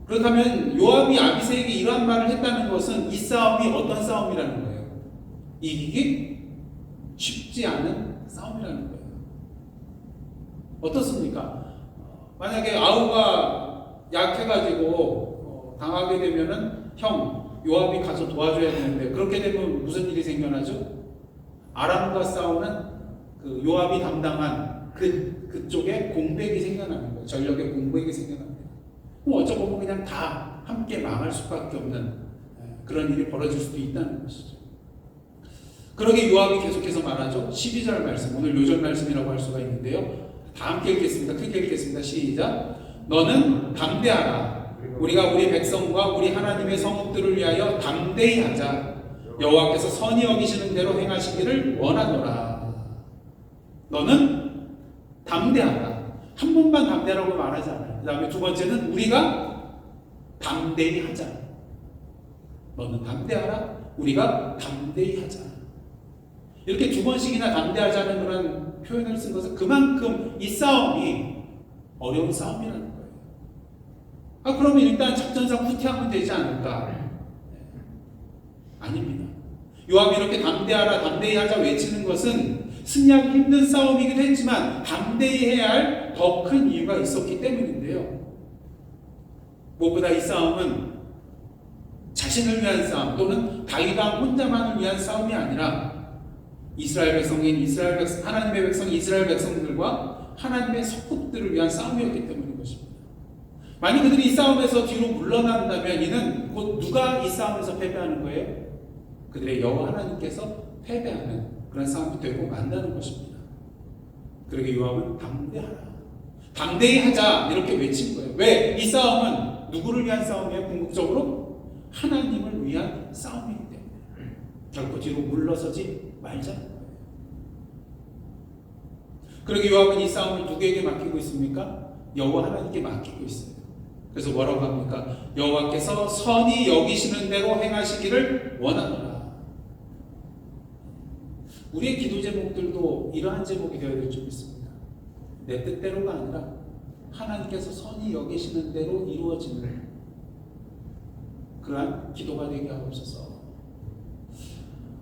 그렇다면 요압이 아비새에게 이러한 말을 했다는 것은 이 싸움이 어떤 싸움이라는 거예요? 이기기 쉽지 않은 싸움이라는 거예요. 어떻습니까? 만약에 아우가 약해가지고 당하게 되면은 형 요압이 가서 도와줘야 되는데, 그렇게 되면 무슨 일이 생겨나죠? 아람과 싸우는 그 요압이 담당한 그쪽에 공백이 생겨나는 거예요. 전력의 공백이 생겨납니다. 그럼 어쩌고 보면 그냥 다 함께 망할 수밖에 없는 그런 일이 벌어질 수도 있다는 것이죠. 그러게 요압이 계속해서 말하죠. 12절 말씀, 오늘 요절 말씀이라고 할 수가 있는데요. 다 함께 읽겠습니다. 크게 읽겠습니다. 시작. 너는 담대하라. 우리가 우리 백성과 우리 하나님의 성읍들을 위하여 담대히 하자. 여호와께서 선히 여기시는 대로 행하시기를 원하노라. 너는 담대하라. 한 번만 담대하라고 말하지 않아요. 그 다음에 두 번째는 우리가 담대히 하자. 너는 담대하라. 우리가 담대히 하자. 이렇게 두 번씩이나 담대하자는 그런 표현을 쓴 것은 그만큼 이 싸움이 어려운 싸움이라는 거예요. 그러면 일단 작전상 후퇴하면 되지 않을까? 아닙니다. 요압이 이렇게 담대하라, 담대히 하자 외치는 것은 승리하기 힘든 싸움이기도 했지만 담대히 해야 할 더 큰 이유가 있었기 때문인데요. 무엇보다 이 싸움은 자신을 위한 싸움 또는 다윗왕 혼자만을 위한 싸움이 아니라 이스라엘 백성인 하나님의 백성 이스라엘 백성들과 하나님의 성읍들을 위한 싸움이었기 때문인 것입니다. 만약 그들이 이 싸움에서 뒤로 물러난다면 이는 곧 누가 이 싸움에서 패배하는 거예요? 그들의 여호와 하나님께서 패배하는 그런 싸움이 되고 만다는 것입니다. 그러게 요압은 담대하라, 담대히 하자 이렇게 외친 거예요. 왜? 이 싸움은 누구를 위한 싸움이에요? 궁극적으로 하나님을 위한 싸움이기 때문에 결코 뒤로 물러서지 말자는 거예요. 그러게 요압은 이 싸움을 누구에게 맡기고 있습니까? 여호와 하나님께 맡기고 있어요. 그래서 뭐라고 합니까? 여호와께서 선히 여기시는 대로 행하시기를 원하노라. 우리의 기도 제목들도 이러한 제목이 되어야 될 줄 믿습니다. 내 뜻대로가 아니라 하나님께서 선히 여기시는 대로 이루어지는 그러한 기도가 되게 하옵소서.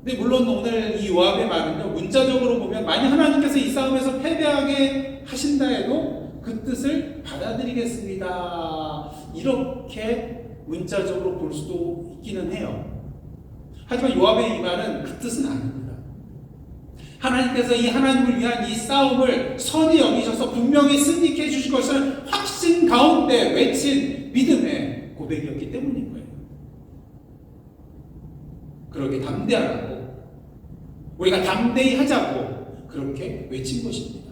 근데 물론 오늘 이 요압의 말은요, 문자적으로 보면 만약 하나님께서 이 싸움에서 패배하게 하신다 해도 그 뜻을 받아들이겠습니다, 이렇게 문자적으로 볼 수도 있기는 해요. 하지만 요압의 이 말은 그 뜻은 아닙니다. 하나님께서 이 하나님을 위한 이 싸움을 선히 여기셔서 분명히 승리케 해주실 것을 확신 가운데 외친 믿음의 고백이었기 때문인 거예요. 그렇게 담대하라고, 우리가 담대히 하자고 그렇게 외친 것입니다.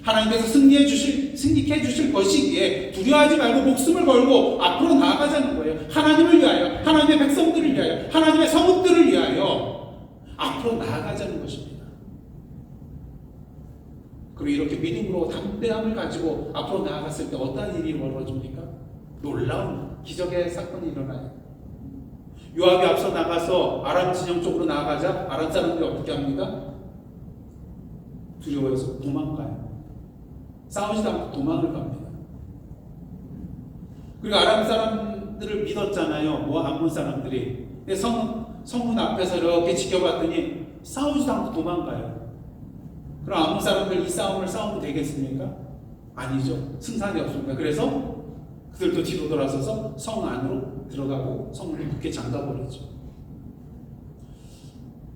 하나님께서 승리케 해주실 것이기에 두려워하지 말고 목숨을 걸고 앞으로 나아가자는 거예요. 하나님을 위하여, 하나님의 백성들을 위하여, 하나님의 성읍들을 위하여 앞으로 나아가자는 것입니다. 그리고 이렇게 믿음으로 담대함을 가지고 앞으로 나아갔을 때 어떤 일이 벌어집니까? 놀라운 기적의 사건이 일어나요. 요압이 앞서 나가서 아람 진영 쪽으로 나아가자 아람 사람들이 어떻게 합니까? 두려워해서 도망가요. 싸우지도 않고 도망을 갑니다. 그리고 아람 사람들을 믿었잖아요. 암몬 사람들이. 근데 성문 앞에서 이렇게 지켜봤더니 싸우지도 않고 도망가요. 그럼 암몬 사람들 이 싸움을 싸우면 되겠습니까? 아니죠. 승산이 없습니다. 그래서 그들도 뒤로 돌아서서 성 안으로 들어가고 성문을 굳게 잠가버리죠.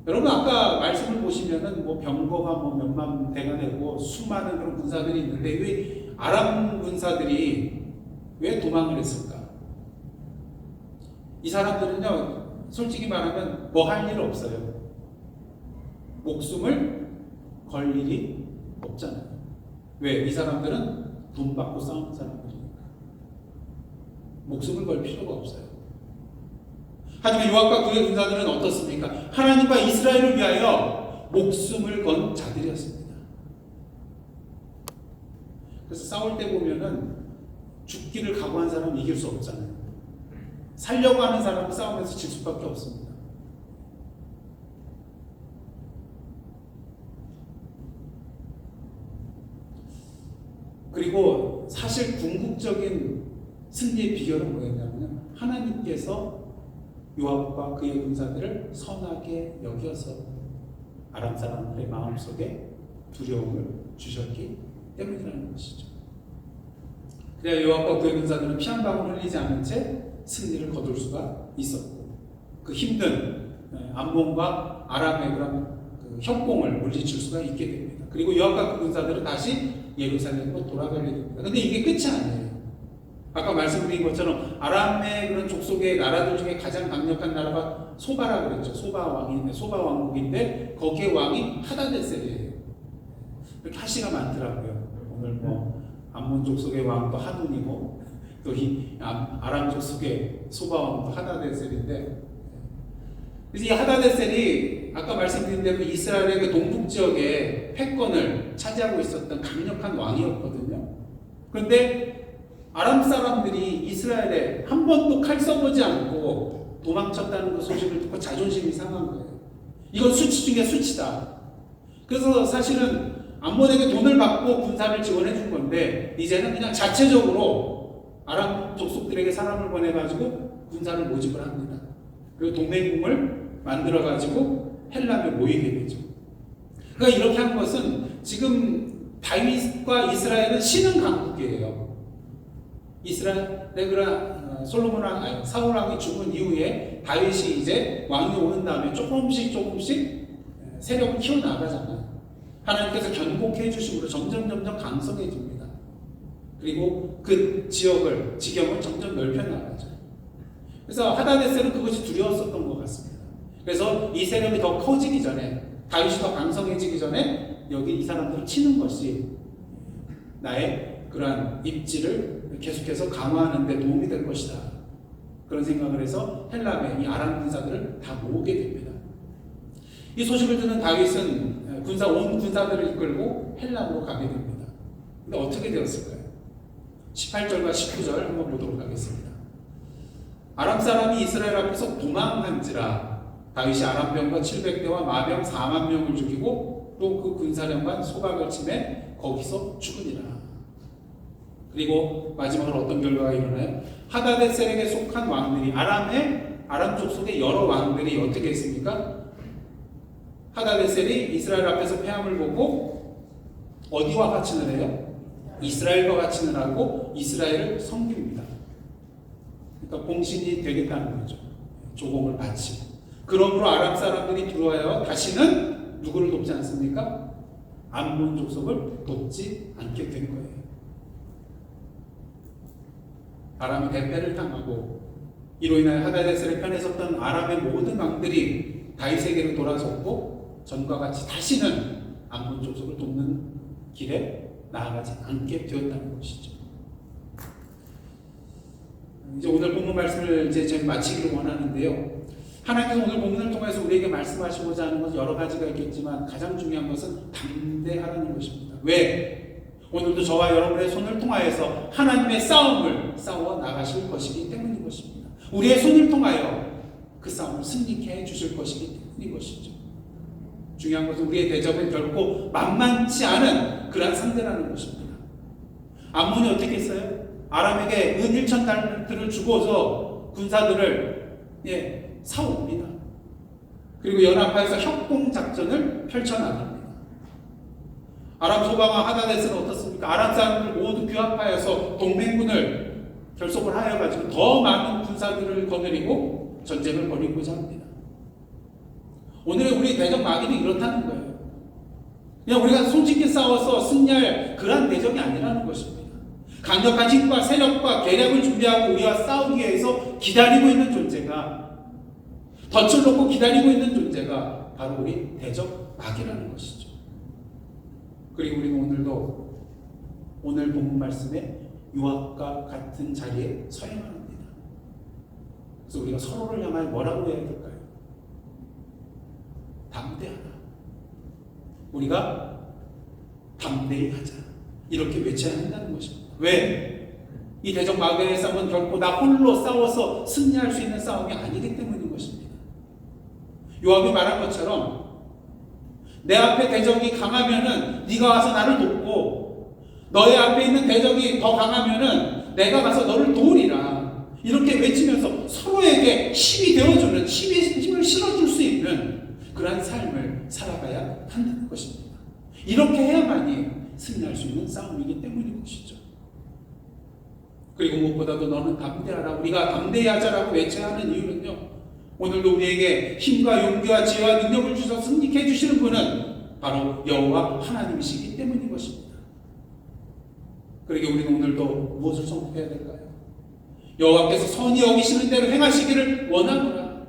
여러분 아까 말씀을 보시면은 병거가 몇만 대가 되고 수많은 그런 군사들이 있는데 왜 아람 군사들이 왜 도망을 했을까? 이 사람들은요, 솔직히 말하면 뭐 할 일 없어요. 목숨을 걸 일이 없잖아요. 왜? 이 사람들은 돈 받고 싸우는 사람들이니까. 목숨을 걸 필요가 없어요. 하지만 요압과 그의 군사들은 어떻습니까? 하나님과 이스라엘을 위하여 목숨을 건 자들이었습니다. 그래서 싸울 때 보면은 죽기를 각오한 사람은 이길 수 없잖아요. 살려고 하는 사람은 싸우면서 질 수밖에 없습니다. 그리고 사실 궁극적인 승리의 비결은 뭐였냐면 하나님께서 요압과 그의 군사들을 선하게 여겨서 아람 사람들의 마음속에 두려움을 주셨기 때문이라는 것이죠. 그래야 요압과 그의 군사들은 피 한 방울 흘리지 않은 채 승리를 거둘 수가 있었고 그 힘든 암몬과 아람의 그런 그 협공을 물리칠 수가 있게 됩니다. 그리고 요압과 그 군사들은 다시 예루살렘으로 돌아가게 됩니다. 근데 이게 끝이 아니에요. 아까 말씀드린 것처럼 아람의 그런 족속의 나라들 중에 가장 강력한 나라가 소바라 그랬죠. 소바 왕국인데 거기에 왕이 하다데셀이에요. 이렇게 하시가 많더라고요. 오늘 뭐 암몬 족속의 왕도 하둔이고 또 이 아람 족속의 소바 왕도 하다데셀인데 그래서 이 하다데셀이 아까 말씀드린 대로 이스라엘의 그 동북 지역에 패권을 차지하고 있었던 강력한 왕이었거든요. 그런데 아람 사람들이 이스라엘에 한 번도 칼 써보지 않고 도망쳤다는 그 소식을 듣고 자존심이 상한 거예요. 이건 수치 중에 수치다. 그래서 사실은 암몬에게 돈을 받고 군사를 지원해 준 건데 이제는 그냥 자체적으로 아람 족속들에게 사람을 보내가지고 군사를 모집을 합니다. 그리고 동맹국을 만들어가지고 헬람에 모이게 되죠. 그러니까 이렇게 한 것은 지금 다윗과 이스라엘은 신흥 강국이에요. 이스라엘의 그런 솔로몬 왕, 사울 왕이 죽은 이후에 다윗이 이제 왕이 오는 다음에 조금씩 세력을 키워나가잖아요. 하나님께서 견고해 주심으로 점점 강성해집니다. 그리고 그 지경을 점점 넓혀나가죠. 그래서 하다데셀은 그것이 두려웠었던 것 같습니다. 그래서 이 세력이 더 커지기 전에 다윗이 더 강성해지기 전에 여기 이 사람들을 치는 것이 나의 그러한 입지를 계속해서 강화하는 데 도움이 될 것이다. 그런 생각을 해서 헬람의 이 아람 군사들을 다 모으게 됩니다. 이 소식을 듣는 다윗은 온 군사들을 이끌고 헬람으로 가게 됩니다. 근데 어떻게 되었을까요? 18절과 19절 한번 보도록 하겠습니다. 아람 사람이 이스라엘 앞에서 도망한지라 다윗이 아람병과 700대와 마병 4만 명을 죽이고 또 그 군사령관 소각을 치매 거기서 죽으니라. 그리고 마지막으로 어떤 결과가 일어나요? 하다데셀에게 속한 왕들이 아람 족속의 여러 왕들이 어떻게 했습니까? 하다데셀이 이스라엘 앞에서 패함을 보고 어디와 같이는 해요? 이스라엘과 같이는 하고 이스라엘을 섬깁니다. 그러니까 공신이 되겠다는 거죠. 조공을 바치고. 그러므로 아람 사람들이 들어와요. 다시는 누구를 돕지 않습니까? 암몬 족속을 돕지 않게 된 거예요. 아람이 대패를 당하고 이로 인하여 하다데셀의 편에 섰던 아람의 모든 왕들이 다윗에게로 돌아섰고 전과 같이 다시는 암몬 족속을 돕는 길에 나아가지 않게 되었다는 것이죠. 이제 오늘 본문 말씀을 이제 저희 마치기를 원하는데요. 하나님께서 오늘 본문을 통해서 우리에게 말씀하시고자 하는 것은 여러 가지가 있겠지만 가장 중요한 것은 담대하라는 것입니다. 왜? 오늘도 저와 여러분의 손을 통하여서 하나님의 싸움을 싸워 나가실 것이기 때문인 것입니다. 우리의 손을 통하여 그 싸움을 승리케 해주실 것이기 때문인 것이죠. 중요한 것은 우리의 대적은 결코 만만치 않은 그러한 상대라는 것입니다. 암몬이 어떻게 했어요? 아람에게 은 1,000달러를 주고서 군사들을 사옵니다. 그리고 연합하여서 협공작전을 펼쳐나갑니다. 아람 소방왕 하다데스는 어떻습니까? 아람 사람들 모두 규합하여서 동맹군을 결속을 하여가지고 더 많은 군사들을 거느리고 전쟁을 벌이고자 합니다. 오늘의 우리 대적 마귀는 이렇다는 거예요. 그냥 우리가 솔직히 싸워서 승리할 그러한 대적이 아니라는 것입니다. 강력한 힘과 세력과 계략을 준비하고 우리와 싸우기 위해서 기다리고 있는 존재가 덫을 놓고 기다리고 있는 존재가 바로 우리 대적 마귀라는 것이죠. 그리고 우리는 오늘도 오늘 본문 말씀에 요압과 같은 자리에 서야만 합니다. 그래서 우리가 서로를 향하여 뭐라고 해야 될까요? 담대하다. 우리가 담대히 하자. 이렇게 외쳐야 한다는 것입니다. 왜? 이 대적 마귀의 싸움은 결코 나 홀로 싸워서 승리할 수 있는 싸움이 아니기 때문인 것입니다. 요압이 말한 것처럼 내 앞에 대적이 강하면은 네가 와서 나를 돕고 너의 앞에 있는 대적이 더 강하면은 내가 가서 너를 도우리라. 이렇게 외치면서 서로에게 힘이 되어주는, 힘을 실어줄 수 있는 그러한 삶을 살아가야 한다는 것입니다. 이렇게 해야만이 승리할 수 있는 싸움이기 때문인 것이죠. 그리고 무엇보다도 너는 담대하라. 우리가 담대히 하자라고 외쳐야 하는 이유는요, 오늘도 우리에게 힘과 용기와 지혜와 능력을 주셔서 승리케 해주시는 분은 바로 여호와 하나님이시기 때문인 것입니다. 그러게 우리는 오늘도 무엇을 선포해야 될까요? 여호와께서 선히 여기시는 대로 행하시기를 원하노라.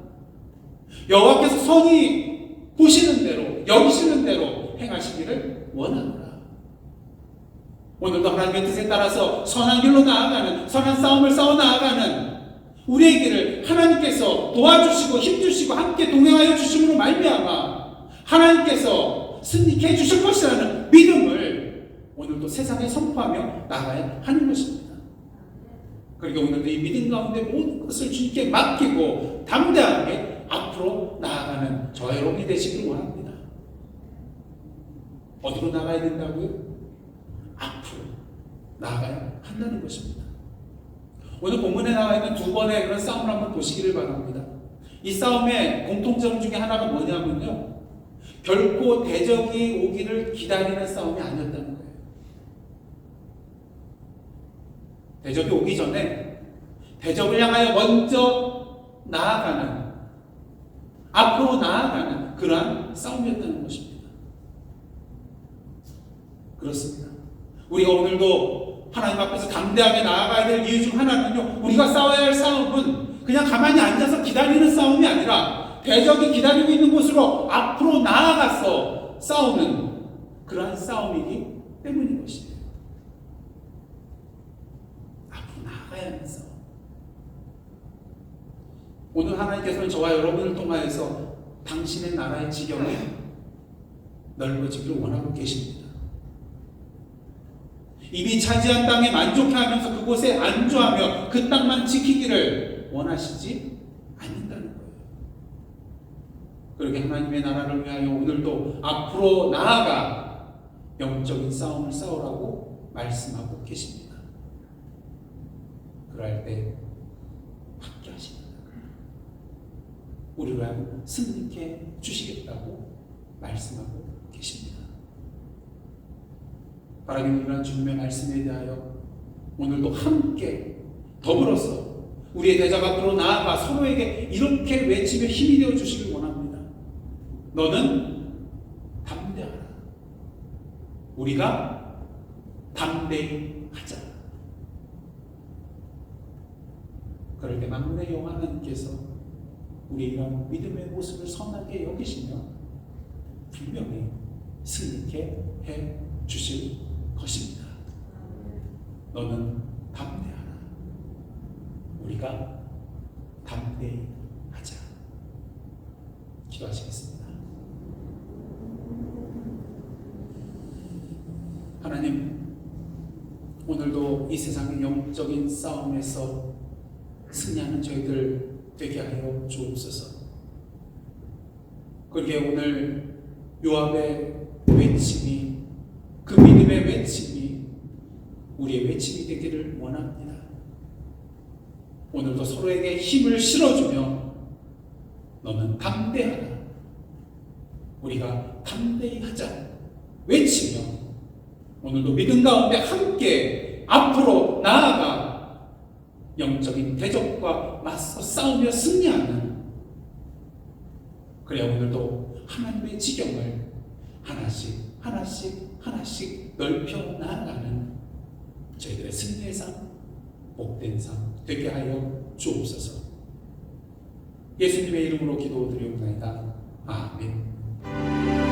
여호와께서 선히 보시는 대로, 여기시는 대로 행하시기를 원하노라. 오늘도 하나님의 뜻에 따라서 선한 길로 나아가는, 선한 싸움을 싸워 나아가는 우리의 길을 하나님께서 도와주시고 힘주시고 함께 동행하여 주심으로 말미암아 하나님께서 승리케 해주실 것이라는 믿음을 오늘도 세상에 선포하며 나가야 하는 것입니다. 그러니까 오늘도 이 믿음 가운데 모든 것을 주님께 맡기고 담대하게 앞으로 나아가는 저와 여러분이 되시길 원합니다. 어디로 나가야 된다고요? 앞으로 나아가야 한다는 것입니다. 오늘 본문에 나와 있는 두 번의 그런 싸움을 한번 보시기를 바랍니다. 이 싸움의 공통점 중에 하나가 뭐냐면요, 결코 대적이 오기를 기다리는 싸움이 아니었다는 거예요. 대적이 오기 전에 대적을 향하여 먼저 나아가는, 앞으로 나아가는 그러한 싸움이었다는 것입니다. 그렇습니다. 우리가 오늘도 하나님 앞에서 담대하게 나아가야 될 이유 중 하나는요, 우리가 싸워야 할 싸움은 그냥 가만히 앉아서 기다리는 싸움이 아니라 대적이 기다리고 있는 곳으로 앞으로 나아가서 싸우는 그러한 싸움이기 때문인 것이에요. 앞으로 나아가야 하는 싸움. 오늘 하나님께서는 저와 여러분을 통하여서 당신의 나라의 지경이 넓어지기를 원하고 계십니다. 이미 차지한 땅에 만족해하면서 그곳에 안주하며 그 땅만 지키기를 원하시지 않는다는 거예요. 그렇게 하나님의 나라를 위하여 오늘도 앞으로 나아가 영적인 싸움을 싸우라고 말씀하고 계십니다. 그럴 때 함께 하십니다. 우리를 하여 승리케 주시겠다고 말씀하고 계십니다. 하나님, 이러한 주님의 말씀에 대하여 오늘도 함께 더불어서 우리의 대적 앞으로 나아가 서로에게 이렇게 외치며 힘이 되어 주시길 원합니다. 너는 담대하라. 우리가 담대히 하자. 그럴 때 만군의 여호와 하나님께서 우리 이런 믿음의 모습을 선하게 여기시며 분명히 승리케 해 주실 것입니다. 너는 담대하라. 우리가 담대히 하자. 기도하시겠습니다. 하나님, 오늘도 이 세상의 영적인 싸움에서 승리하는 저희들 되게 하여 주옵소서. 그러게 오늘 요압의 외침이, 그 믿음의 외침이 우리의 외침이 되기를 원합니다. 오늘도 서로에게 힘을 실어주며 너는 담대하라. 우리가 담대히 하자 외치며 오늘도 믿음 가운데 함께 앞으로 나아가 영적인 대적과 맞서 싸우며 승리하는, 그래야 오늘도 하나님의 지경을 하나씩 하나씩 넓혀 나아가는 저희들의 승리의 삶, 복된 삶 되게 하여 주옵소서. 예수님의 이름으로 기도드리옵나이다. 아멘.